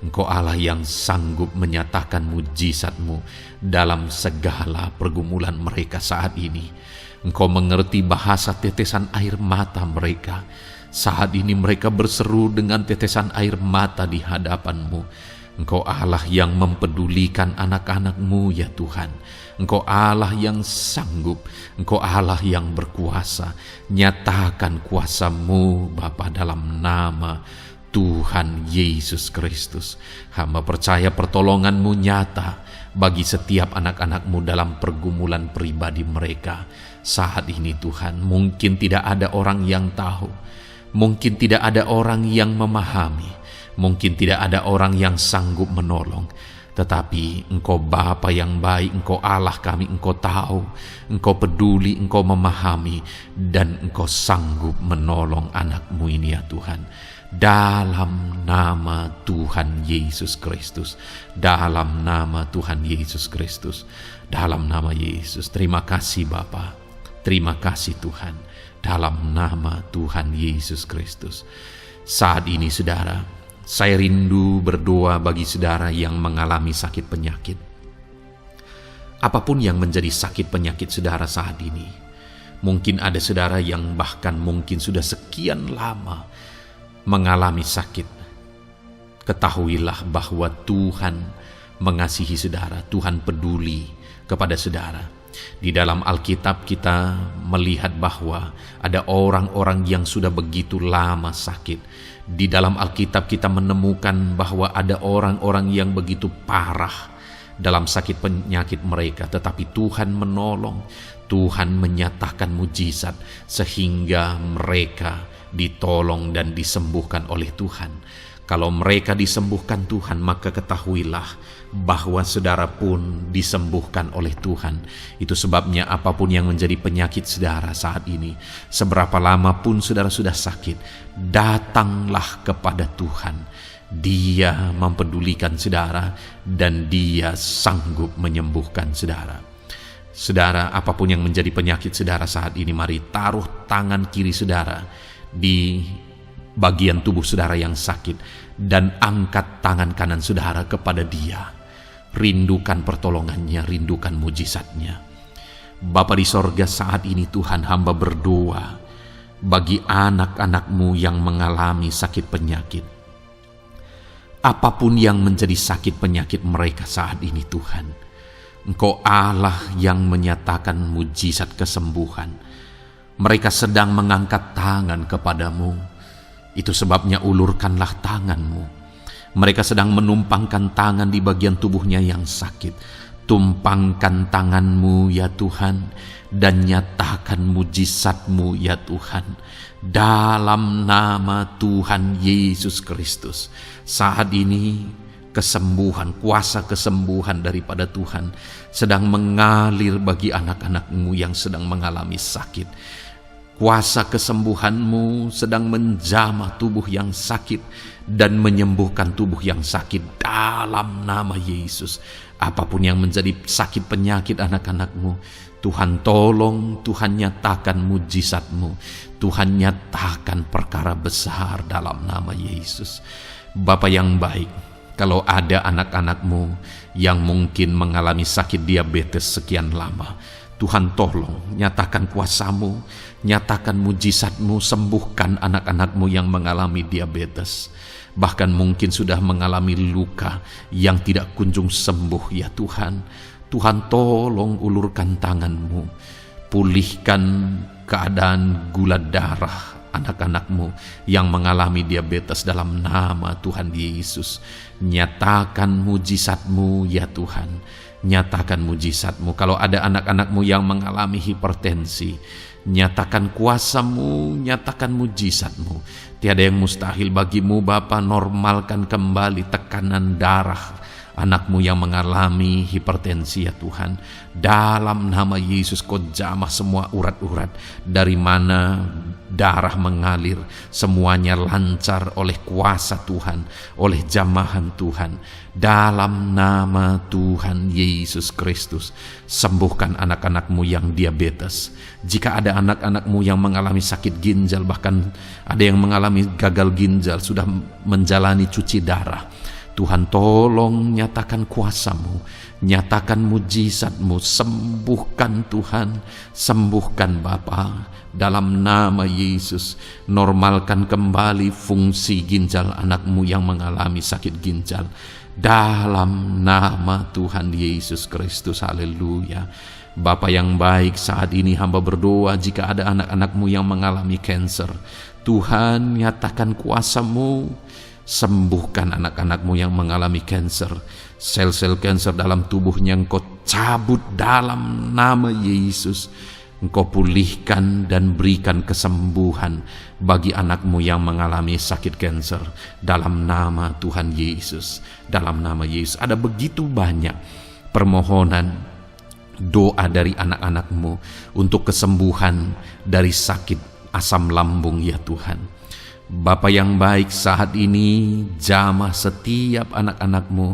Engkau Allah yang sanggup menyatakan mujizat-Mu dalam segala pergumulan mereka saat ini. Engkau mengerti bahasa tetesan air mata mereka. Saat ini mereka berseru dengan tetesan air mata di hadapan-Mu. Engkau Allah yang mempedulikan anak-anak-Mu ya Tuhan. Engkau Allah yang sanggup, Engkau Allah yang berkuasa. Nyatakan kuasa-Mu Bapa dalam nama Tuhan Yesus Kristus. Hamba percaya pertolongan-Mu nyata bagi setiap anak-anak-Mu dalam pergumulan pribadi mereka. Saat ini Tuhan, mungkin tidak ada orang yang tahu, mungkin tidak ada orang yang memahami, mungkin tidak ada orang yang sanggup menolong. Tetapi Engkau Bapa yang baik, Engkau Allah kami, Engkau tahu, Engkau peduli, Engkau memahami, dan Engkau sanggup menolong anak-Mu ini ya Tuhan. Dalam nama Tuhan Yesus Kristus, dalam nama Tuhan Yesus Kristus, dalam nama Yesus. Terima kasih Bapa, terima kasih Tuhan, dalam nama Tuhan Yesus Kristus. Saat ini saudara, saya rindu berdoa bagi saudara yang mengalami sakit penyakit. Apapun yang menjadi sakit penyakit saudara saat ini, mungkin ada saudara yang bahkan mungkin sudah sekian lama mengalami sakit. Ketahuilah bahwa Tuhan mengasihi saudara, Tuhan peduli kepada saudara. Di dalam Alkitab kita melihat bahwa ada orang-orang yang sudah begitu lama sakit. Di dalam Alkitab kita menemukan bahwa ada orang-orang yang begitu parah dalam sakit penyakit mereka, tetapi Tuhan menolong, Tuhan menyatakan mujizat sehingga mereka ditolong dan disembuhkan oleh Tuhan. Kalau mereka disembuhkan Tuhan, maka ketahuilah bahwa saudara pun disembuhkan oleh Tuhan. Itu sebabnya apapun yang menjadi penyakit saudara saat ini, seberapa lama pun saudara sudah sakit, datanglah kepada Tuhan. Dia mempedulikan saudara dan Dia sanggup menyembuhkan saudara. Saudara, apapun yang menjadi penyakit saudara saat ini, mari taruh tangan kiri saudara di bagian tubuh saudara yang sakit dan angkat tangan kanan saudara kepada Dia. Rindukan pertolongannya, rindukan mujizatnya. Bapa di sorga, saat ini Tuhan, hamba berdoa bagi anak-anak-Mu yang mengalami sakit penyakit. Apapun yang menjadi sakit penyakit mereka saat ini Tuhan, Engkau Allah yang menyatakan mujizat kesembuhan. Mereka sedang mengangkat tangan kepadamu. Itu sebabnya ulurkanlah tangan-Mu. Mereka sedang menumpangkan tangan di bagian tubuhnya yang sakit. Tumpangkan tangan-Mu ya Tuhan, dan nyatakan mujizat-Mu ya Tuhan. Dalam nama Tuhan Yesus Kristus, saat ini kesembuhan, kuasa kesembuhan daripada Tuhan sedang mengalir bagi anak-anak-Mu yang sedang mengalami sakit. Kuasa kesembuhan-Mu sedang menjamah tubuh yang sakit dan menyembuhkan tubuh yang sakit dalam nama Yesus. Apapun yang menjadi sakit penyakit anak-anak-Mu, Tuhan tolong, Tuhan nyatakan mujizat-Mu, Tuhan nyatakan perkara besar dalam nama Yesus. Bapa yang baik, kalau ada anak-anak-Mu yang mungkin mengalami sakit diabetes sekian lama, Tuhan tolong, nyatakan kuasa-Mu, nyatakan mujizat-Mu, sembuhkan anak-anak-Mu yang mengalami diabetes. Bahkan mungkin sudah mengalami luka yang tidak kunjung sembuh ya Tuhan. Tuhan tolong ulurkan tangan-Mu, pulihkan keadaan gula darah anak-anak-Mu yang mengalami diabetes dalam nama Tuhan Yesus. Nyatakan mujizat-Mu ya Tuhan, nyatakan mujizat-Mu. Kalau ada anak-anak-Mu yang mengalami hipertensi, nyatakan kuasa-Mu, nyatakan mujizat-Mu. Tiada yang mustahil bagi-Mu Bapa. Normalkan kembali tekanan darah anak-Mu yang mengalami hipertensi ya Tuhan. Dalam nama Yesus, Kau jamah semua urat-urat dari mana darah mengalir, semuanya lancar oleh kuasa Tuhan, oleh jamahan Tuhan. Dalam nama Tuhan Yesus Kristus, sembuhkan anak-anak-Mu yang diabetes. Jika ada anak-anak-Mu yang mengalami sakit ginjal, bahkan ada yang mengalami gagal ginjal, sudah menjalani cuci darah, Tuhan tolong nyatakan kuasa-Mu, nyatakan mujizat-Mu, sembuhkan Tuhan, sembuhkan Bapa. Dalam nama Yesus, normalkan kembali fungsi ginjal anak-Mu yang mengalami sakit ginjal. Dalam nama Tuhan Yesus Kristus, haleluya. Bapa yang baik, saat ini hamba berdoa jika ada anak-anak-Mu yang mengalami kanker, Tuhan nyatakan kuasa-Mu, sembuhkan anak-anak-Mu yang mengalami kanker. Sel-sel kanker dalam tubuhnya Engkau cabut dalam nama Yesus. Engkau pulihkan dan berikan kesembuhan bagi anak-Mu yang mengalami sakit kanker dalam nama Tuhan Yesus. Dalam nama Yesus. Ada begitu banyak permohonan doa dari anak-anak-Mu untuk kesembuhan dari sakit asam lambung ya Tuhan. Bapa yang baik, saat ini jamah setiap anak-anak-Mu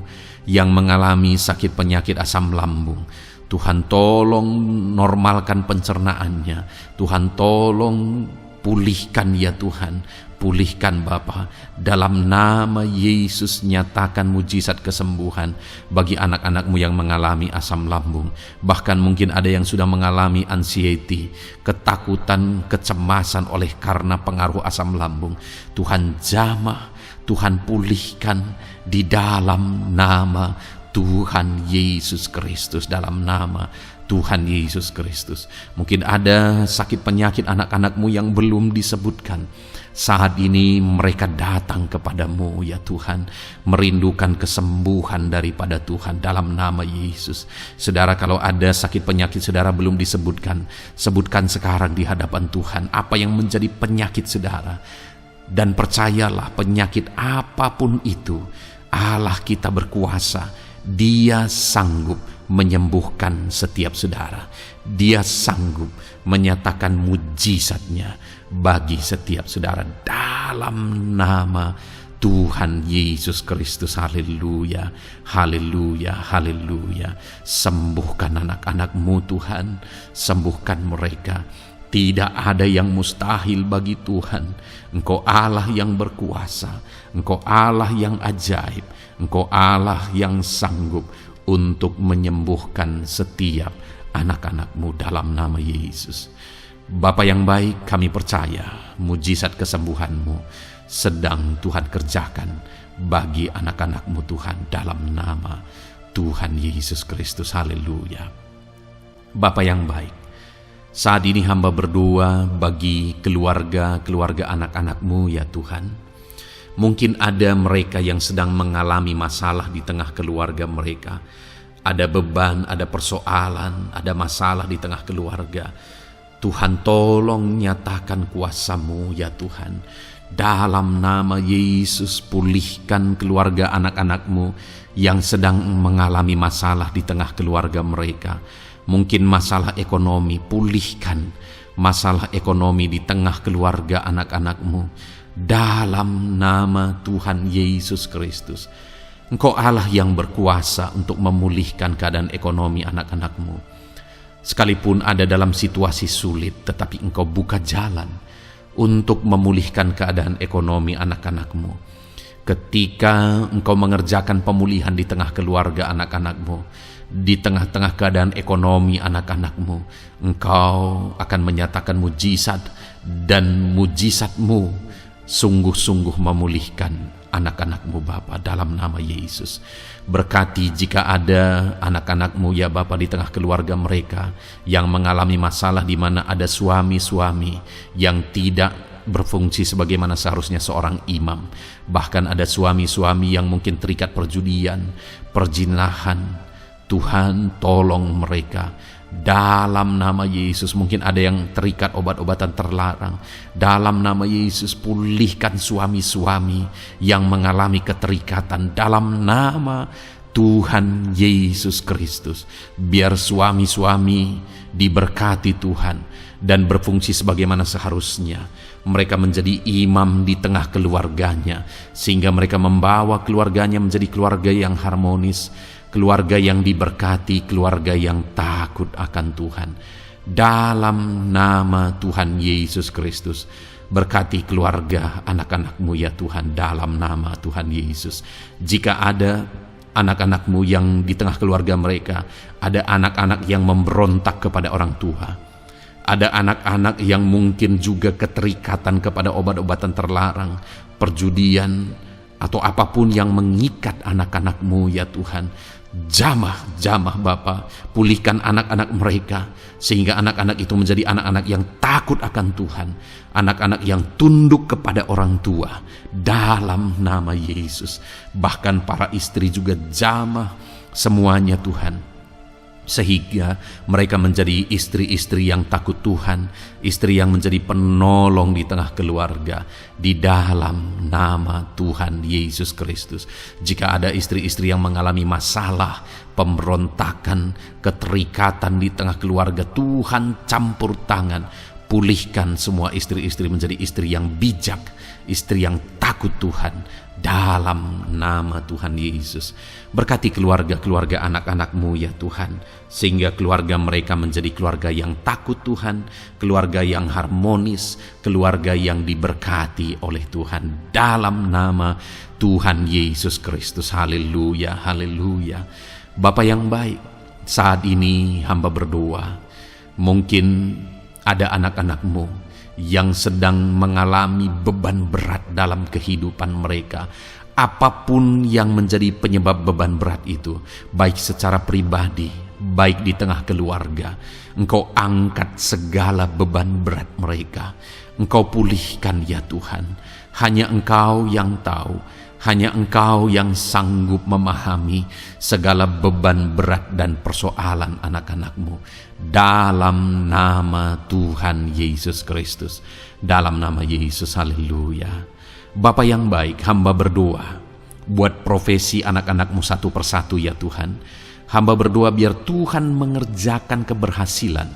yang mengalami sakit penyakit asam lambung. Tuhan tolong normalkan pencernaannya. Tuhan tolong pulihkan ya Tuhan. Pulihkan Bapa. Dalam nama Yesus nyatakan mujizat kesembuhan bagi anak-anak-Mu yang mengalami asam lambung. Bahkan mungkin ada yang sudah mengalami anxiety, ketakutan, kecemasan oleh karena pengaruh asam lambung. Tuhan jamah, Tuhan pulihkan di dalam nama Tuhan Yesus Kristus. Dalam nama Tuhan Yesus Kristus. Mungkin ada sakit penyakit anak-anak-Mu yang belum disebutkan. Saat ini mereka datang kepadamu ya Tuhan, merindukan kesembuhan daripada Tuhan dalam nama Yesus. Saudara, kalau ada sakit penyakit saudara belum disebutkan, sebutkan sekarang di hadapan Tuhan apa yang menjadi penyakit saudara. Dan percayalah, penyakit apapun itu, Allah kita berkuasa. Dia sanggup menyembuhkan setiap saudara. Dia sanggup menyatakan mujizatnya bagi setiap saudara dalam nama Tuhan Yesus Kristus. Haleluya, haleluya, haleluya. Sembuhkan anak-anak-Mu Tuhan, sembuhkan mereka. Tidak ada yang mustahil bagi Tuhan. Engkau Allah yang berkuasa, Engkau Allah yang ajaib, Engkau Allah yang sanggup untuk menyembuhkan setiap anak-anak-Mu dalam nama Yesus. Bapa yang baik, kami percaya mujizat kesembuhan-Mu sedang Tuhan kerjakan bagi anak-anak-Mu Tuhan dalam nama Tuhan Yesus Kristus. Haleluya. Bapa yang baik, saat ini hamba berdoa bagi keluarga anak-anak-Mu ya Tuhan. Mungkin ada mereka yang sedang mengalami masalah di tengah keluarga mereka. Ada beban, ada persoalan, ada masalah di tengah keluarga. Tuhan tolong nyatakan kuasa-Mu ya Tuhan. Dalam nama Yesus pulihkan keluarga anak-anak-Mu yang sedang mengalami masalah di tengah keluarga mereka. Mungkin masalah ekonomi, pulihkan masalah ekonomi di tengah keluarga anak-anak-Mu. Dalam nama Tuhan Yesus Kristus. Engkau Allah yang berkuasa untuk memulihkan keadaan ekonomi anak-anak-Mu. Sekalipun ada dalam situasi sulit, tetapi Engkau buka jalan untuk memulihkan keadaan ekonomi anak-anak-Mu. Ketika Engkau mengerjakan pemulihan di tengah keluarga anak-anak-Mu, di tengah-tengah keadaan ekonomi anak-anak-Mu, Engkau akan menyatakan mujizat, dan mujizat-Mu sungguh-sungguh memulihkan anak-anak-Mu Bapa dalam nama Yesus. Berkati jika ada anak-anak-Mu ya Bapa di tengah keluarga mereka yang mengalami masalah di mana ada suami-suami yang tidak berfungsi sebagaimana seharusnya seorang imam. Bahkan ada suami-suami yang mungkin terikat perjudian, perjinahan. Tuhan tolong mereka dalam nama Yesus. Mungkin ada yang terikat obat-obatan terlarang. Dalam nama Yesus pulihkan suami-suami yang mengalami keterikatan dalam nama Tuhan Yesus Kristus. Biar suami-suami diberkati Tuhan dan berfungsi sebagaimana seharusnya. Mereka menjadi imam di tengah keluarganya, sehingga mereka membawa keluarganya menjadi keluarga yang harmonis, keluarga yang diberkati, keluarga yang takut akan Tuhan. Dalam nama Tuhan Yesus Kristus, berkati keluarga anak-anak-Mu ya Tuhan, dalam nama Tuhan Yesus. Jika ada anak-anak-Mu yang di tengah keluarga mereka, ada anak-anak yang memberontak kepada orang tua, ada anak-anak yang mungkin juga keterikatan kepada obat-obatan terlarang, perjudian, atau apapun yang mengikat anak-anak-Mu ya Tuhan. Jamah Bapa, pulihkan anak-anak mereka, sehingga anak-anak itu menjadi anak-anak yang takut akan Tuhan, anak-anak yang tunduk kepada orang tua dalam nama Yesus. Bahkan para istri juga jamah semuanya Tuhan, sehingga mereka menjadi istri-istri yang takut Tuhan, istri yang menjadi penolong di tengah keluarga, di dalam nama Tuhan Yesus Kristus. Jika ada istri-istri yang mengalami masalah, pemberontakan, keterikatan di tengah keluarga, Tuhan campur tangan, pulihkan semua istri-istri menjadi istri yang bijak, istri yang takut Tuhan, dalam nama Tuhan Yesus. Berkati keluarga-keluarga anak-anak-Mu ya Tuhan, sehingga keluarga mereka menjadi keluarga yang takut Tuhan, keluarga yang harmonis, keluarga yang diberkati oleh Tuhan, dalam nama Tuhan Yesus Kristus. Haleluya, haleluya. Bapa yang baik, saat ini hamba berdoa, mungkin ada anak-anak-Mu yang sedang mengalami beban berat dalam kehidupan mereka. Apapun yang menjadi penyebab beban berat itu, baik secara pribadi, baik di tengah keluarga, Engkau angkat segala beban berat mereka. Engkau pulihkan ya Tuhan. Hanya Engkau yang tahu, hanya Engkau yang sanggup memahami segala beban berat dan persoalan anak-anak-Mu. Dalam nama Tuhan Yesus Kristus, dalam nama Yesus, haleluya. Bapa yang baik, hamba berdoa buat profesi anak-anak-Mu satu persatu ya Tuhan. Hamba berdoa biar Tuhan mengerjakan keberhasilan,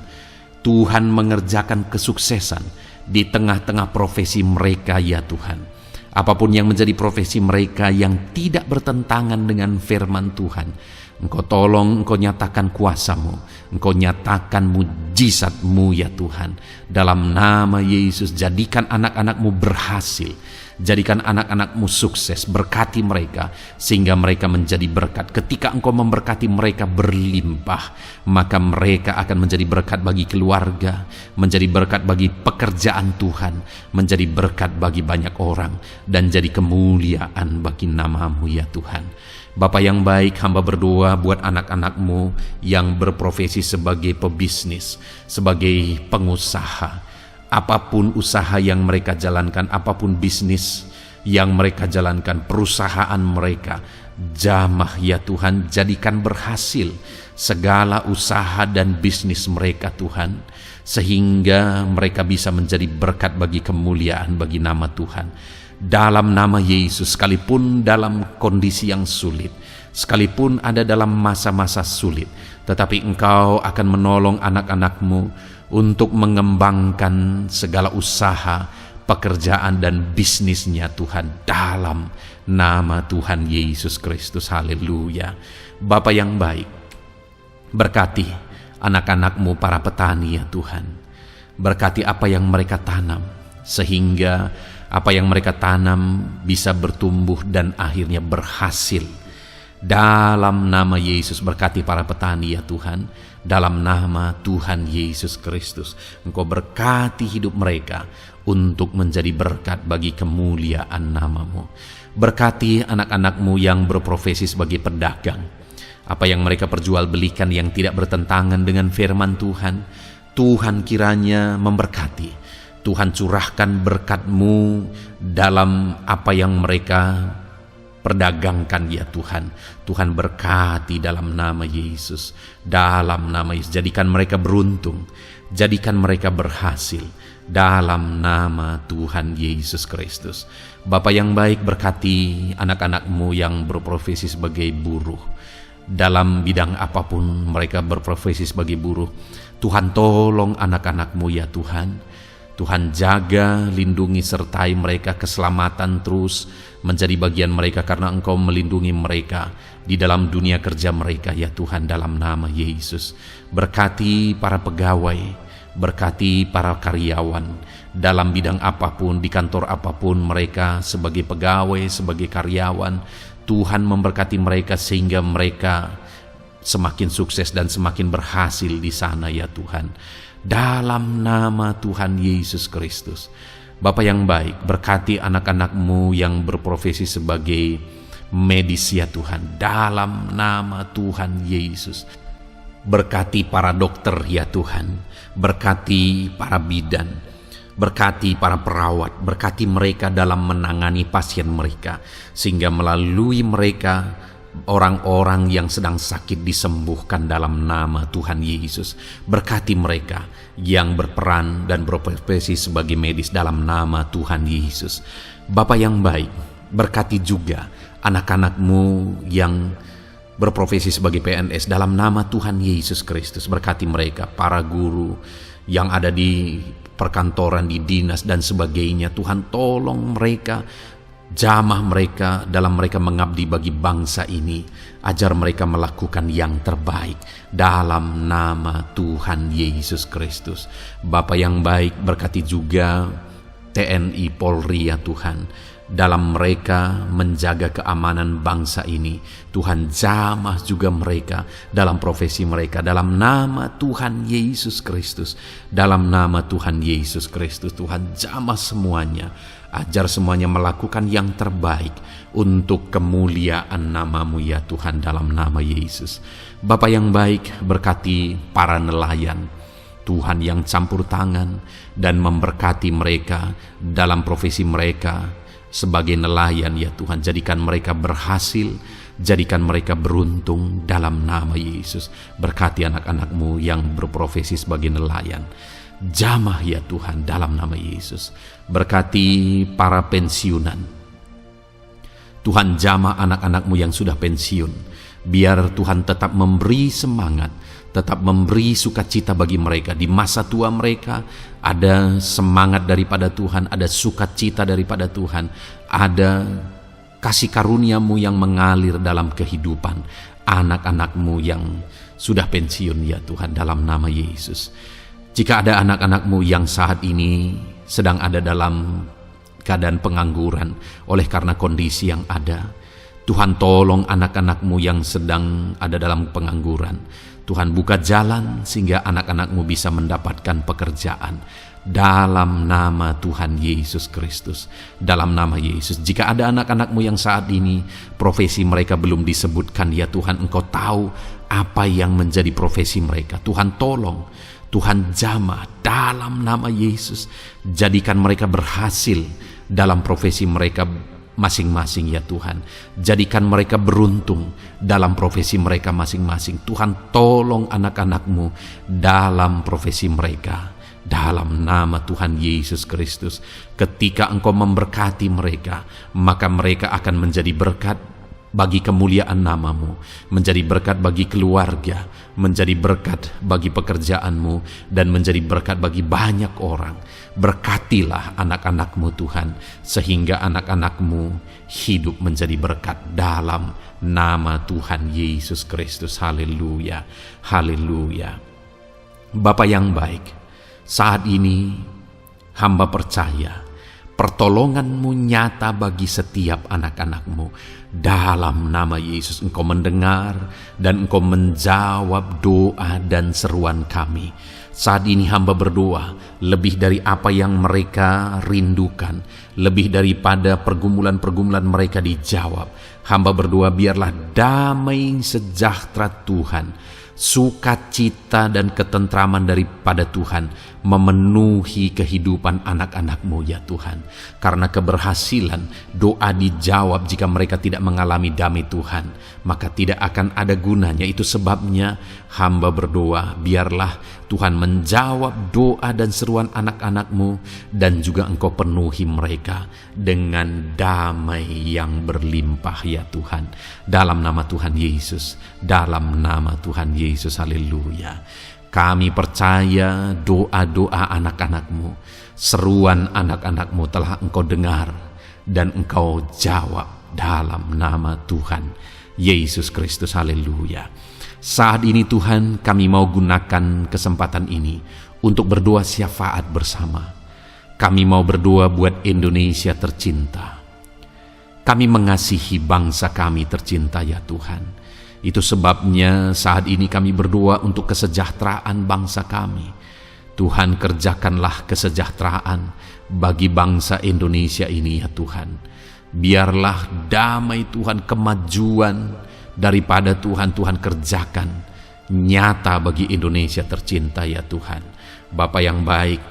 Tuhan mengerjakan kesuksesan di tengah-tengah profesi mereka ya Tuhan. Apapun yang menjadi profesi mereka yang tidak bertentangan dengan firman Tuhan, Engkau tolong, Engkau nyatakan kuasa-Mu, Engkau nyatakan mujizat-Mu ya Tuhan. Dalam nama Yesus, jadikan anak-anak-Mu berhasil, jadikan anak-anak-Mu sukses, berkati mereka sehingga mereka menjadi berkat. Ketika Engkau memberkati mereka berlimpah, maka mereka akan menjadi berkat bagi keluarga, menjadi berkat bagi pekerjaan Tuhan, menjadi berkat bagi banyak orang, dan jadi kemuliaan bagi nama-Mu ya Tuhan. Bapa yang baik, hamba berdoa buat anak-anak-Mu yang berprofesi sebagai pebisnis, sebagai pengusaha. Apapun usaha yang mereka jalankan, apapun bisnis yang mereka jalankan, perusahaan mereka, jamah ya Tuhan, jadikan berhasil segala usaha dan bisnis mereka Tuhan, sehingga mereka bisa menjadi berkat bagi kemuliaan bagi nama Tuhan. Dalam nama Yesus, sekalipun dalam kondisi yang sulit, sekalipun ada dalam masa-masa sulit, tetapi Engkau akan menolong anak-anak-Mu untuk mengembangkan segala usaha, pekerjaan dan bisnisnya Tuhan, dalam nama Tuhan Yesus Kristus. Haleluya. Bapa yang baik, berkati anak-anak-Mu para petani ya Tuhan. Berkati apa yang mereka tanam, sehingga apa yang mereka tanam bisa bertumbuh dan akhirnya berhasil. Dalam nama Yesus, berkati para petani ya Tuhan. Dalam nama Tuhan Yesus Kristus, Engkau berkati hidup mereka untuk menjadi berkat bagi kemuliaan nama-Mu. Berkati anak-anak-Mu yang berprofesi sebagai pedagang. Apa yang mereka perjualbelikan yang tidak bertentangan dengan firman Tuhan, Tuhan kiranya memberkati. Tuhan curahkan berkat-Mu dalam apa yang mereka perdagangkan ya Tuhan. Tuhan berkati dalam nama Yesus. Dalam nama Yesus, jadikan mereka beruntung, jadikan mereka berhasil, dalam nama Tuhan Yesus Kristus. Bapa yang baik, berkati anak-anak-Mu yang berprofesi sebagai buruh. Dalam bidang apapun mereka berprofesi sebagai buruh, Tuhan tolong anak-anak-Mu ya Tuhan. Tuhan jaga, lindungi, sertai mereka, keselamatan terus menjadi bagian mereka karena Engkau melindungi mereka di dalam dunia kerja mereka ya Tuhan, dalam nama Yesus. Berkati para pegawai, berkati para karyawan dalam bidang apapun, di kantor apapun mereka sebagai pegawai, sebagai karyawan. Tuhan memberkati mereka sehingga mereka semakin sukses dan semakin berhasil di sana ya Tuhan. Dalam nama Tuhan Yesus Kristus. Bapa yang baik, berkati anak-anak-Mu yang berprofesi sebagai medis ya Tuhan, dalam nama Tuhan Yesus. Berkati para dokter ya Tuhan, berkati para bidan, berkati para perawat, berkati mereka dalam menangani pasien mereka, sehingga melalui mereka orang-orang yang sedang sakit disembuhkan dalam nama Tuhan Yesus. Berkati mereka yang berperan dan berprofesi sebagai medis dalam nama Tuhan Yesus. Bapa yang baik, berkati juga anak-anak-Mu yang berprofesi sebagai PNS dalam nama Tuhan Yesus Kristus. Berkati mereka, para guru yang ada di perkantoran, di dinas dan sebagainya. Tuhan, tolong mereka, jamah mereka dalam mereka mengabdi bagi bangsa ini. Ajar mereka melakukan yang terbaik dalam nama Tuhan Yesus Kristus. Bapa yang baik, berkati juga TNI Polri ya Tuhan, dalam mereka menjaga keamanan bangsa ini. Tuhan, jamah juga mereka dalam profesi mereka dalam nama Tuhan Yesus Kristus. Dalam nama Tuhan Yesus Kristus, Tuhan, jamah semuanya. Ajar semuanya melakukan yang terbaik untuk kemuliaan nama-Mu ya Tuhan, dalam nama Yesus. Bapa yang baik, berkati para nelayan Tuhan yang campur tangan dan memberkati mereka dalam profesi mereka sebagai nelayan ya Tuhan. Jadikan mereka berhasil, jadikan mereka beruntung dalam nama Yesus. Berkati anak-anak-Mu yang berprofesi sebagai nelayan. Jamah ya Tuhan dalam nama Yesus. Berkati para pensiunan. Tuhan, jamah anak-anak-Mu yang sudah pensiun. Biar Tuhan tetap memberi semangat, tetap memberi sukacita bagi mereka. Di masa tua mereka ada semangat daripada Tuhan, ada sukacita daripada Tuhan, ada kasih karunia-Mu yang mengalir dalam kehidupan anak-anak-Mu yang sudah pensiun ya Tuhan, dalam nama Yesus. Jika ada anak-anak-Mu yang saat ini sedang ada dalam keadaan pengangguran oleh karena kondisi yang ada, Tuhan, tolong anak-anak-Mu yang sedang ada dalam pengangguran. Tuhan, buka jalan sehingga anak-anak-Mu bisa mendapatkan pekerjaan dalam nama Tuhan Yesus Kristus. Dalam nama Yesus. Jika ada anak-anak-Mu yang saat ini profesi mereka belum disebutkan, ya Tuhan, Engkau tahu apa yang menjadi profesi mereka. Tuhan, tolong, Tuhan, jamah dalam nama Yesus. Jadikan mereka berhasil dalam profesi mereka masing-masing ya Tuhan. Jadikan mereka beruntung dalam profesi mereka masing-masing. Tuhan, tolong anak-anak-Mu dalam profesi mereka dalam nama Tuhan Yesus Kristus. Ketika Engkau memberkati mereka, maka mereka akan menjadi berkat bagi kemuliaan nama-Mu, menjadi berkat bagi keluarga, menjadi berkat bagi pekerjaan-Mu, dan menjadi berkat bagi banyak orang. Berkatilah anak-anak-Mu Tuhan, sehingga anak-anak-Mu hidup menjadi berkat dalam nama Tuhan Yesus Kristus. Haleluya, haleluya. Bapa yang baik, saat ini hamba percaya pertolongan-Mu nyata bagi setiap anak-anak-Mu. Dalam nama Yesus, Engkau mendengar dan Engkau menjawab doa dan seruan kami. Saat ini hamba berdoa lebih dari apa yang mereka rindukan, lebih daripada pergumulan-pergumulan mereka dijawab. Hamba berdoa biarlah damai sejahtera Tuhan, sukacita dan ketentraman daripada Tuhan memenuhi kehidupan anak-anak-Mu ya Tuhan. Karena keberhasilan doa dijawab jika mereka tidak mengalami damai Tuhan, maka tidak akan ada gunanya. Itu sebabnya hamba berdoa biarlah Tuhan menjawab doa dan seruan anak-anak-Mu, dan juga Engkau penuhi mereka dengan damai yang berlimpah ya Tuhan. Dalam nama Tuhan Yesus, dalam nama Tuhan Yesus, haleluya. Kami percaya doa-doa anak-anak-Mu, seruan anak-anak-Mu telah Engkau dengar dan Engkau jawab dalam nama Tuhan Yesus Kristus, haleluya. Saat ini Tuhan, kami mau gunakan kesempatan ini untuk berdoa syafaat bersama. Kami mau berdoa buat Indonesia tercinta. Kami mengasihi bangsa kami tercinta ya Tuhan. Itu sebabnya saat ini kami berdoa untuk kesejahteraan bangsa kami. Tuhan, kerjakanlah kesejahteraan bagi bangsa Indonesia ini ya Tuhan. Biarlah damai Tuhan, kemajuan daripada Tuhan kerjakan nyata bagi Indonesia tercinta ya Tuhan. Bapa yang baik,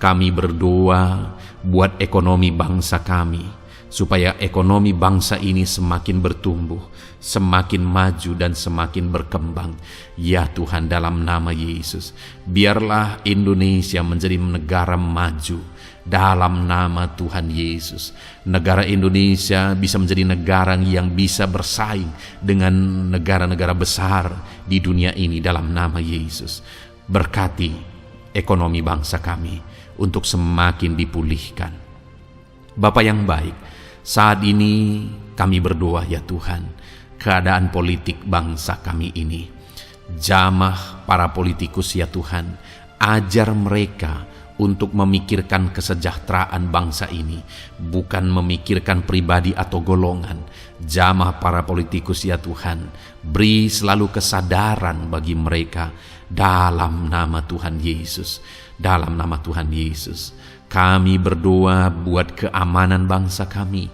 kami berdoa buat ekonomi bangsa kami. supaya ekonomi bangsa ini semakin bertumbuh, semakin maju dan semakin berkembang. Ya Tuhan, dalam nama Yesus, biarlah Indonesia menjadi negara maju dalam nama Tuhan Yesus. Negara Indonesia bisa menjadi negara yang bisa bersaing dengan negara-negara besar di dunia ini dalam nama Yesus. Berkati ekonomi bangsa kami untuk semakin dipulihkan. Bapa yang baik, saat ini kami berdoa ya Tuhan, keadaan politik bangsa kami ini. Jamah para politikus ya Tuhan, ajar mereka untuk memikirkan kesejahteraan bangsa ini, bukan memikirkan pribadi atau golongan. Jamah para politikus ya Tuhan, beri selalu kesadaran bagi mereka dalam nama Tuhan Yesus. Dalam nama Tuhan Yesus, kami berdoa buat keamanan bangsa kami.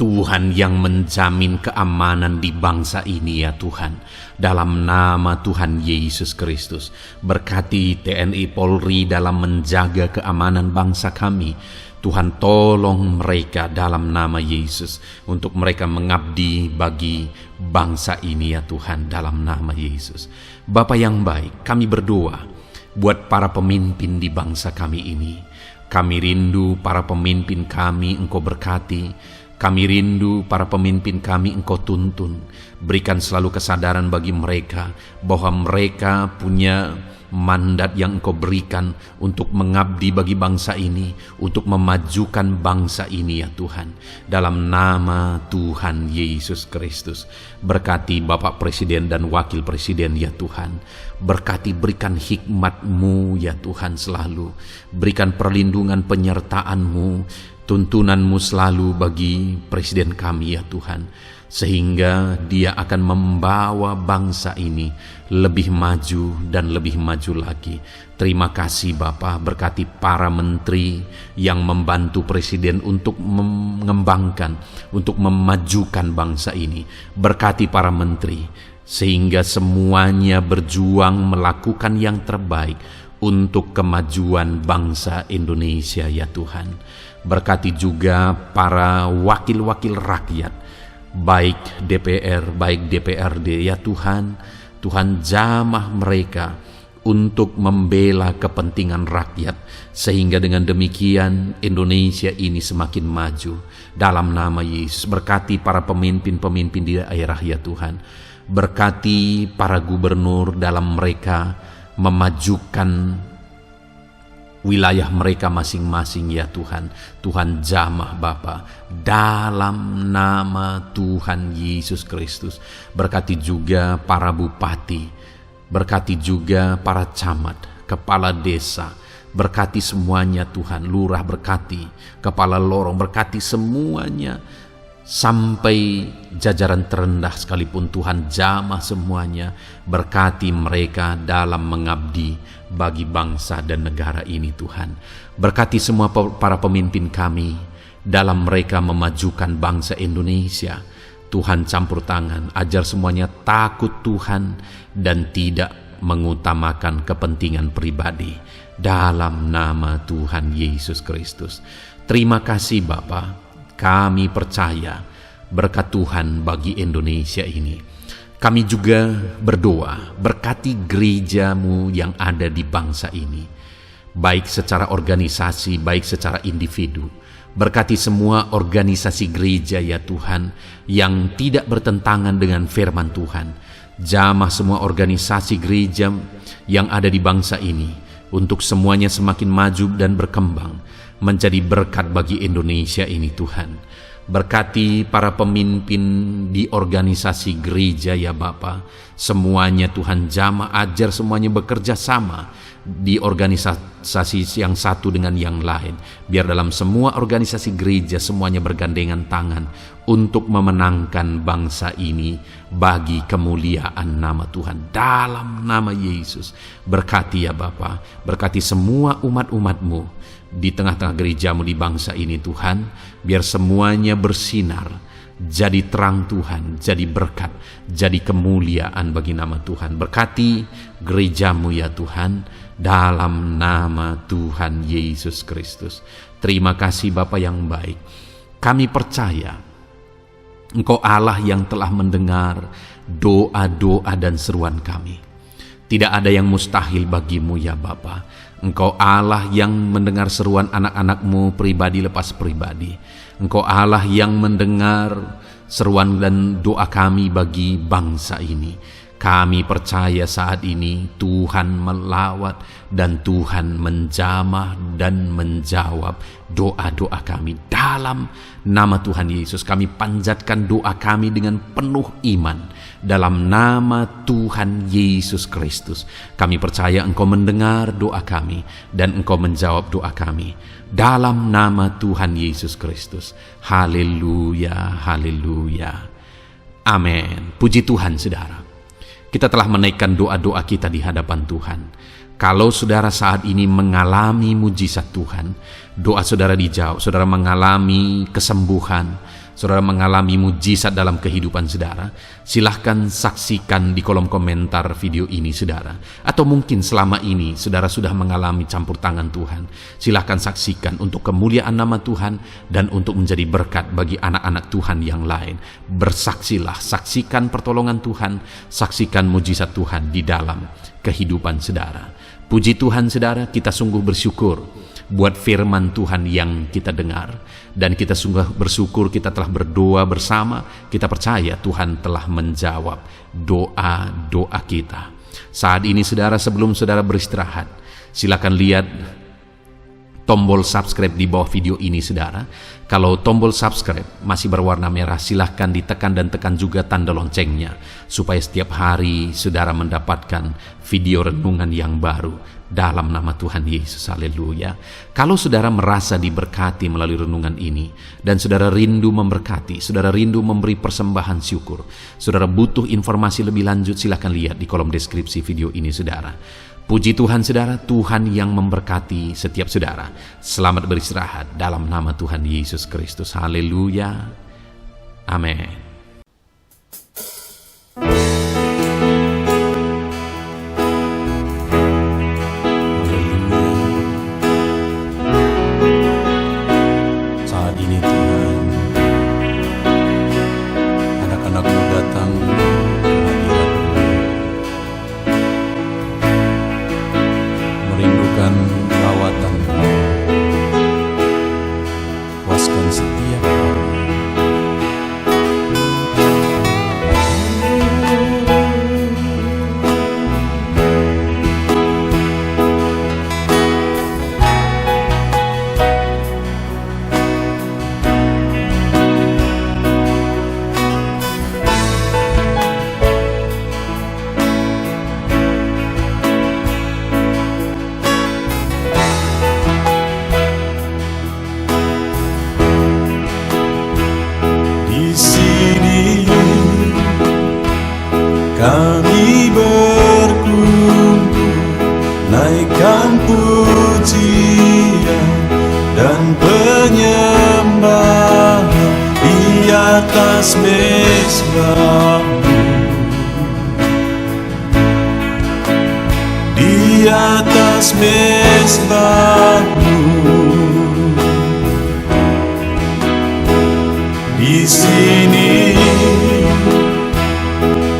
Tuhan yang menjamin keamanan di bangsa ini ya Tuhan. Dalam nama Tuhan Yesus Kristus, berkati TNI Polri dalam menjaga keamanan bangsa kami. Tuhan tolong mereka dalam nama Yesus, untuk mereka mengabdi bagi bangsa ini ya Tuhan, dalam nama Yesus. Bapa yang baik, kami berdoa buat para pemimpin di bangsa kami ini. Kami rindu para pemimpin kami Engkau berkati. Kami rindu para pemimpin kami Engkau tuntun. Berikan selalu kesadaran bagi mereka bahwa mereka punya mandat yang Engkau berikan untuk mengabdi bagi bangsa ini, untuk memajukan bangsa ini ya Tuhan. Dalam nama Tuhan Yesus Kristus, berkati Bapak Presiden dan Wakil Presiden ya Tuhan. Berkati, berikan hikmat-Mu ya Tuhan selalu. Berikan perlindungan penyertaan-Mu, tuntunan-Mu selalu bagi Presiden kami ya Tuhan, sehingga dia akan membawa bangsa ini lebih maju dan lebih maju lagi. Terima kasih Bapa, berkati para menteri yang membantu Presiden untuk mengembangkan, untuk memajukan bangsa ini. Berkati para menteri, sehingga semuanya berjuang melakukan yang terbaik untuk kemajuan bangsa Indonesia ya Tuhan. Berkati juga para wakil-wakil rakyat, baik DPR, baik DPRD ya Tuhan. Tuhan jamah mereka untuk membela kepentingan rakyat, sehingga dengan demikian Indonesia ini semakin maju. Dalam nama Yesus, berkati para pemimpin-pemimpin di daerah ya Tuhan. Berkati para gubernur dalam mereka memajukan wilayah mereka masing-masing ya Tuhan. Tuhan jamah Bapa, dalam nama Tuhan Yesus Kristus. Berkati juga para bupati, berkati juga para camat, kepala desa, berkati semuanya Tuhan. Lurah berkati, kepala lorong berkati semuanya, sampai jajaran terendah sekalipun Tuhan jamah semuanya. Berkati mereka dalam mengabdi bagi bangsa dan negara ini Tuhan. Berkati semua para pemimpin kami dalam mereka memajukan bangsa Indonesia. Tuhan campur tangan, ajar semuanya takut Tuhan dan tidak mengutamakan kepentingan pribadi. Dalam nama Tuhan Yesus Kristus. Terima kasih Bapa, kami percaya berkat Tuhan bagi Indonesia ini. Kami juga berdoa, berkati gereja-Mu yang ada di bangsa ini, baik secara organisasi, baik secara individu. Berkati semua organisasi gereja ya Tuhan, yang tidak bertentangan dengan firman Tuhan. Jamah semua organisasi gereja yang ada di bangsa ini, untuk semuanya semakin maju dan berkembang, menjadi berkat bagi Indonesia ini Tuhan. Berkati para pemimpin di organisasi gereja ya Bapa, semuanya Tuhan jamah, ajar semuanya bekerja sama di organisasi yang satu dengan yang lain. Biar dalam semua organisasi gereja semuanya bergandengan tangan untuk memenangkan bangsa ini bagi kemuliaan nama Tuhan. Dalam nama Yesus, berkati ya Bapa, berkati semua umat-umat-Mu di tengah-tengah gereja-Mu di bangsa ini Tuhan. Biar semuanya bersinar, jadi terang Tuhan, jadi berkat, jadi kemuliaan bagi nama Tuhan. Berkati gereja-Mu ya Tuhan, dalam nama Tuhan Yesus Kristus. Terima kasih Bapa yang baik. Kami percaya Engkau Allah yang telah mendengar doa-doa dan seruan kami. Tidak ada yang mustahil bagimu ya Bapa. Engkau Allah yang mendengar seruan anak-anak-Mu pribadi lepas pribadi. Engkau Allah yang mendengar seruan dan doa kami bagi bangsa ini. Kami percaya saat ini Tuhan melawat dan Tuhan menjamah dan menjawab doa-doa kami. Dalam nama Tuhan Yesus kami panjatkan doa kami dengan penuh iman. Dalam nama Tuhan Yesus Kristus kami percaya Engkau mendengar doa kami dan Engkau menjawab doa kami. Dalam nama Tuhan Yesus Kristus. Haleluya, haleluya. Amin. Puji Tuhan saudara. Kita telah menaikkan doa-doa kita di hadapan Tuhan. Kalau saudara saat ini mengalami mujizat Tuhan, doa saudara dijawab, saudara mengalami kesembuhan, saudara mengalami mujizat dalam kehidupan saudara, silahkan saksikan di kolom komentar video ini saudara. Atau mungkin selama ini saudara sudah mengalami campur tangan Tuhan, silahkan saksikan untuk kemuliaan nama Tuhan dan untuk menjadi berkat bagi anak-anak Tuhan yang lain. Bersaksilah, saksikan pertolongan Tuhan, saksikan mujizat Tuhan di dalam kehidupan saudara. Puji Tuhan saudara, kita sungguh bersyukur buat firman Tuhan yang kita dengar. Dan kita sungguh bersyukur kita telah berdoa bersama. Kita percaya Tuhan telah menjawab doa-doa kita. Saat ini saudara, sebelum saudara beristirahat, silakan lihat tombol subscribe di bawah video ini saudara. Kalau tombol subscribe masih berwarna merah, silahkan ditekan dan tekan juga tanda loncengnya, supaya setiap hari saudara mendapatkan video renungan yang baru dalam nama Tuhan Yesus. Haleluya. Kalau saudara merasa diberkati melalui renungan ini dan saudara rindu memberkati, saudara rindu memberi persembahan syukur, saudara butuh informasi lebih lanjut, silahkan lihat di kolom deskripsi video ini saudara. Puji Tuhan saudara, Tuhan yang memberkati setiap saudara. Selamat beristirahat dalam nama Tuhan Yesus Kristus. Haleluya. Amin. Saat ini Tuhan, anak-anak-Mu datang merindukan lawatan-Mu, puaskan setiap kami. Kami berkumpul, naikkan pujian dan penyembahan di atas mezbah-Mu, di atas mezbah-Mu. Di sini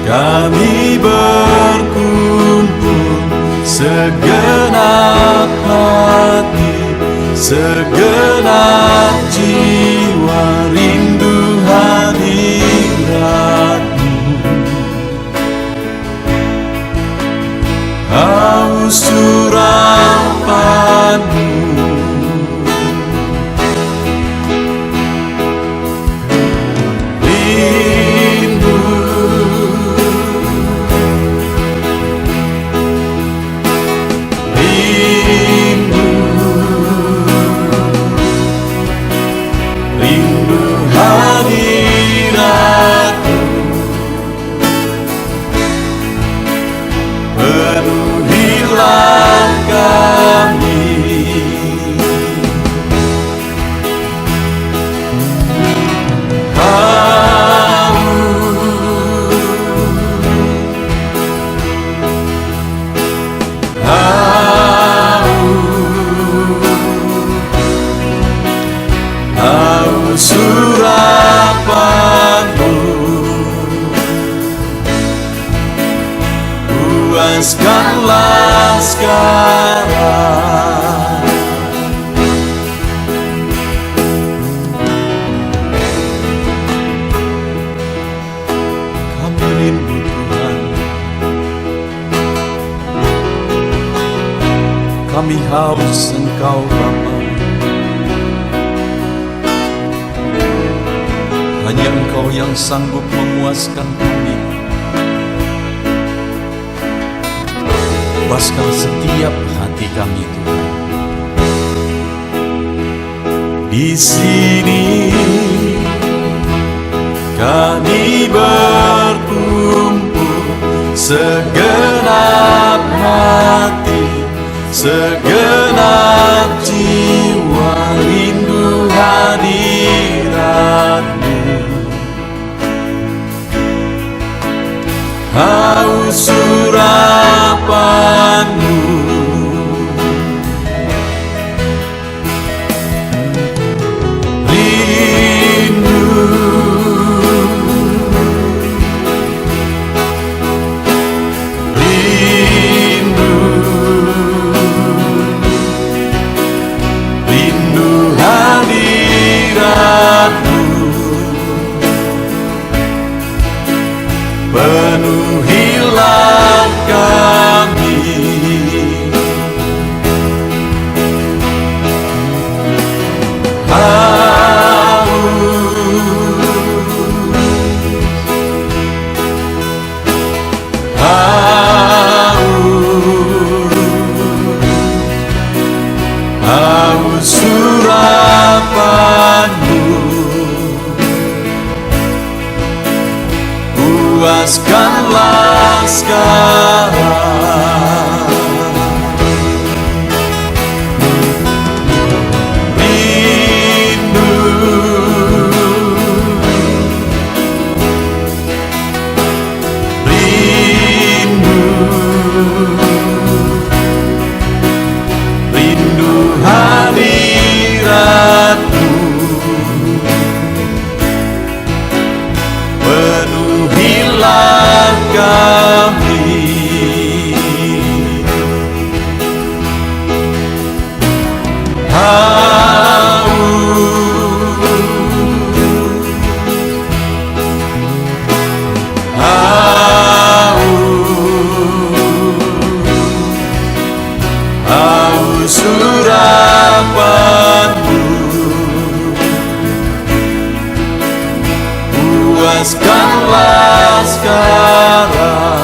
kami berkumpul, segenap hati, segenap jiwa, rindu hadirat-Mu, haus urapan-Mu. Penuhilah kami. sekarang. Kami rindu Tuhan, kami haus Engkau Bapa. Hanya Engkau yang sanggup memuaskan kami. Puaskan setiap hati kami Tuhan. Di sini kami berkumpul, segenap hati, segenap jiwa, rindu hadirat-Mu. Haus urapan-Mu, rindu, rindu, rindu hadirat-Mu. Penuhilah kami, haus urapan-Mu. Puaskanlah sekarang. Rindu, rindu, rindu hadirat-Mu. Penuhilah kami, haus urapan-Mu. Puaskanlah sekarang.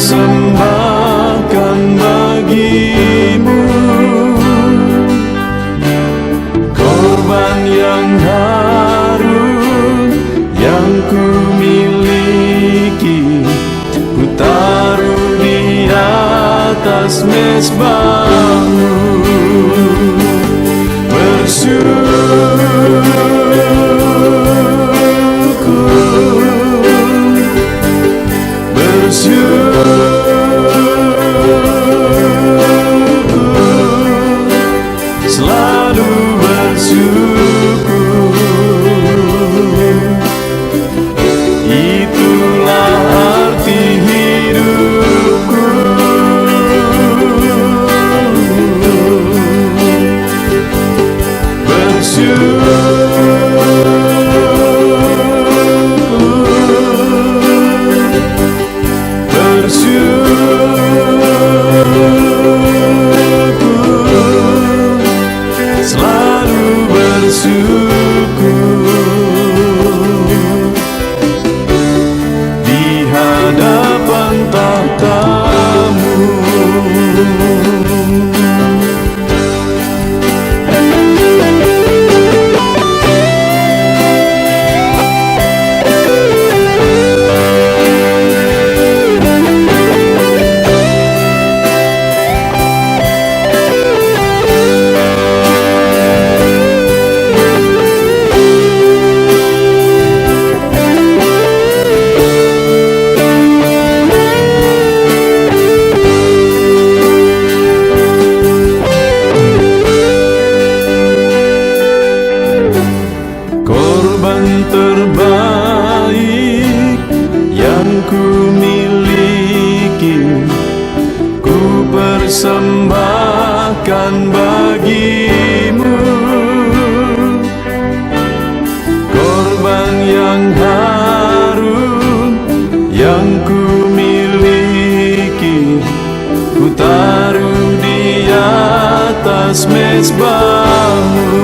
persembahkan bagimu korban yang harum yang ku miliki, ku taruh di atas mezbahmu. Selalu bersyukur, itulah arti hidupku. persembahkan bagimu korban yang harum yang ku miliki, ku taruh di atas mezbahmu.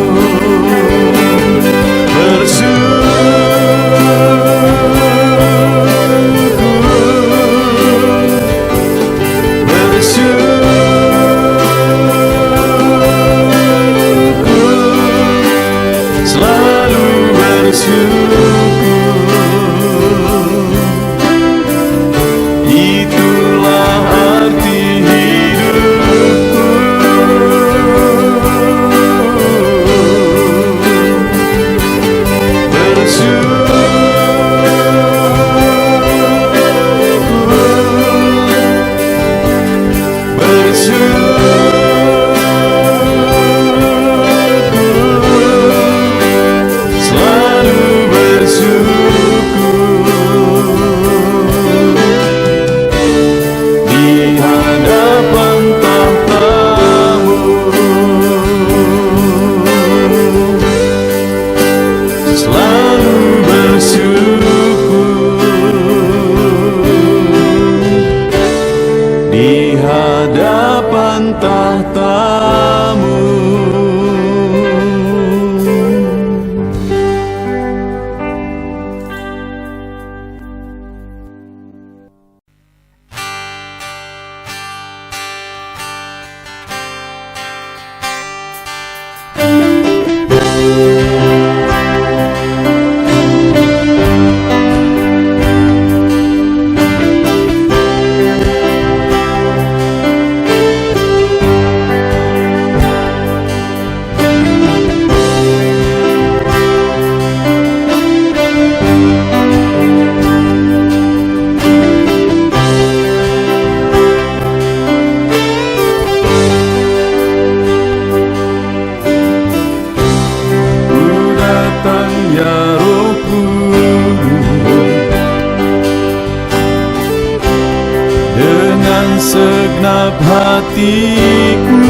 Segenap hatiku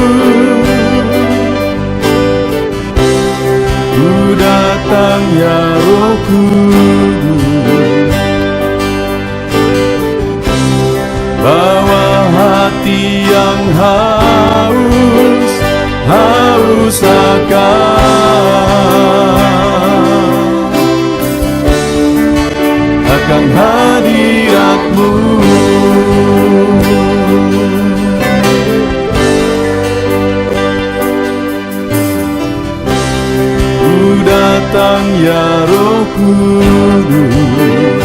ku datang ya Roh Kudus, bawa hati yang haus akan hadirat-Mu. Datang ya Roh Kudus,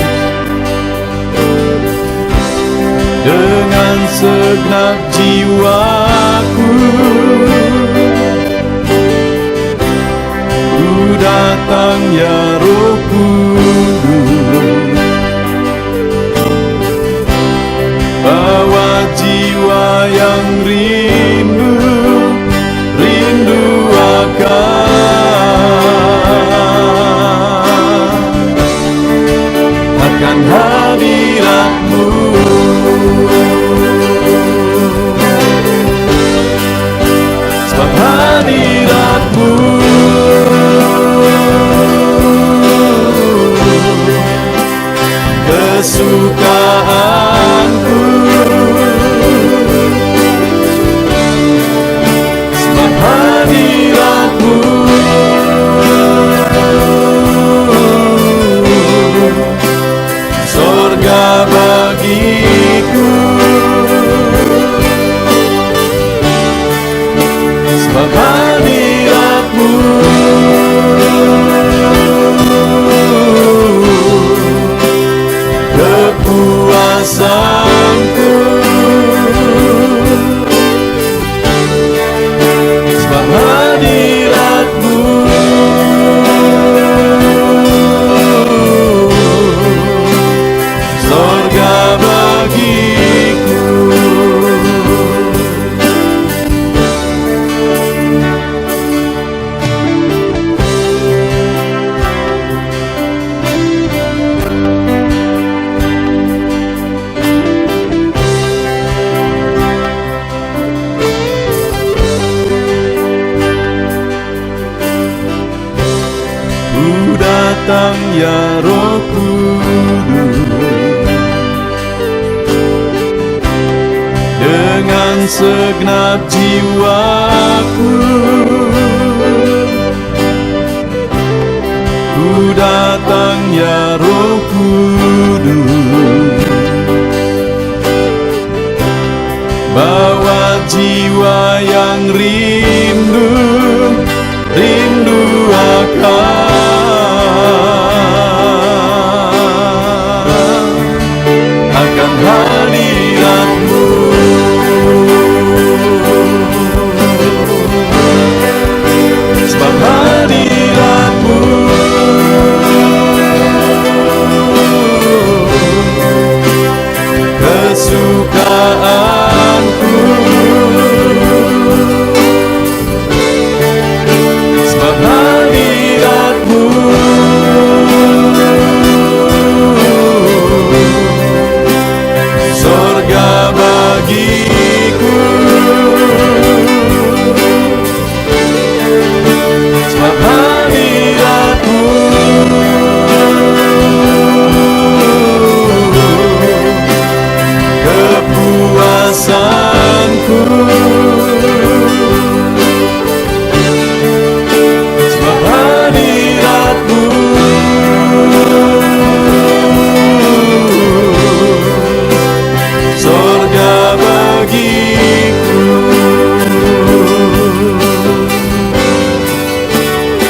dengan segenap jiwaku ku datang ya Roh Kudus, bawa jiwa yang rindu akan hadirat-Mu. Sebab hadirat-Mu kesukaanku, sebab hadirat-Mu sorga bagiku, sebab hadirat-Mu kepuasanku, sebab hadirat-Mu sorga bagiku. datang ya Roh Kudus, dengan segenap jiwaku ku datang ya Roh Kudus, bawa jiwa yang rindu akan hadirat-Mu. Sebab hadirat-Mu kesukaanku, sebab hadirat-Mu sorga bagiku, sebab hadirat-Mu kepuasanku, sebab hadirat-Mu sorga bagiku,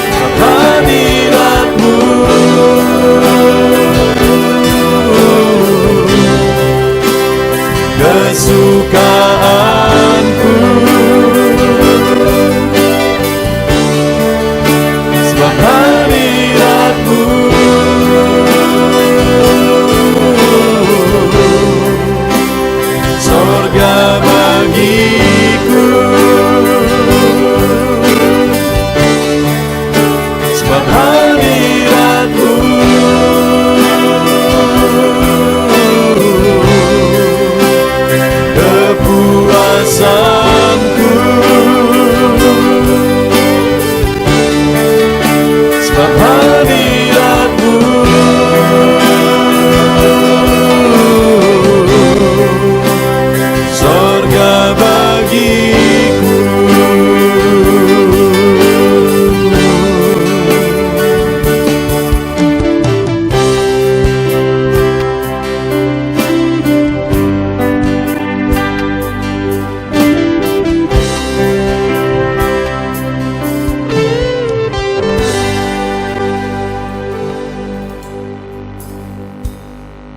sebab hadirat-Mu kesukaanku, sebab hadirat-Mu sorga bagiku, sebab hadirat-Mu kepuasan.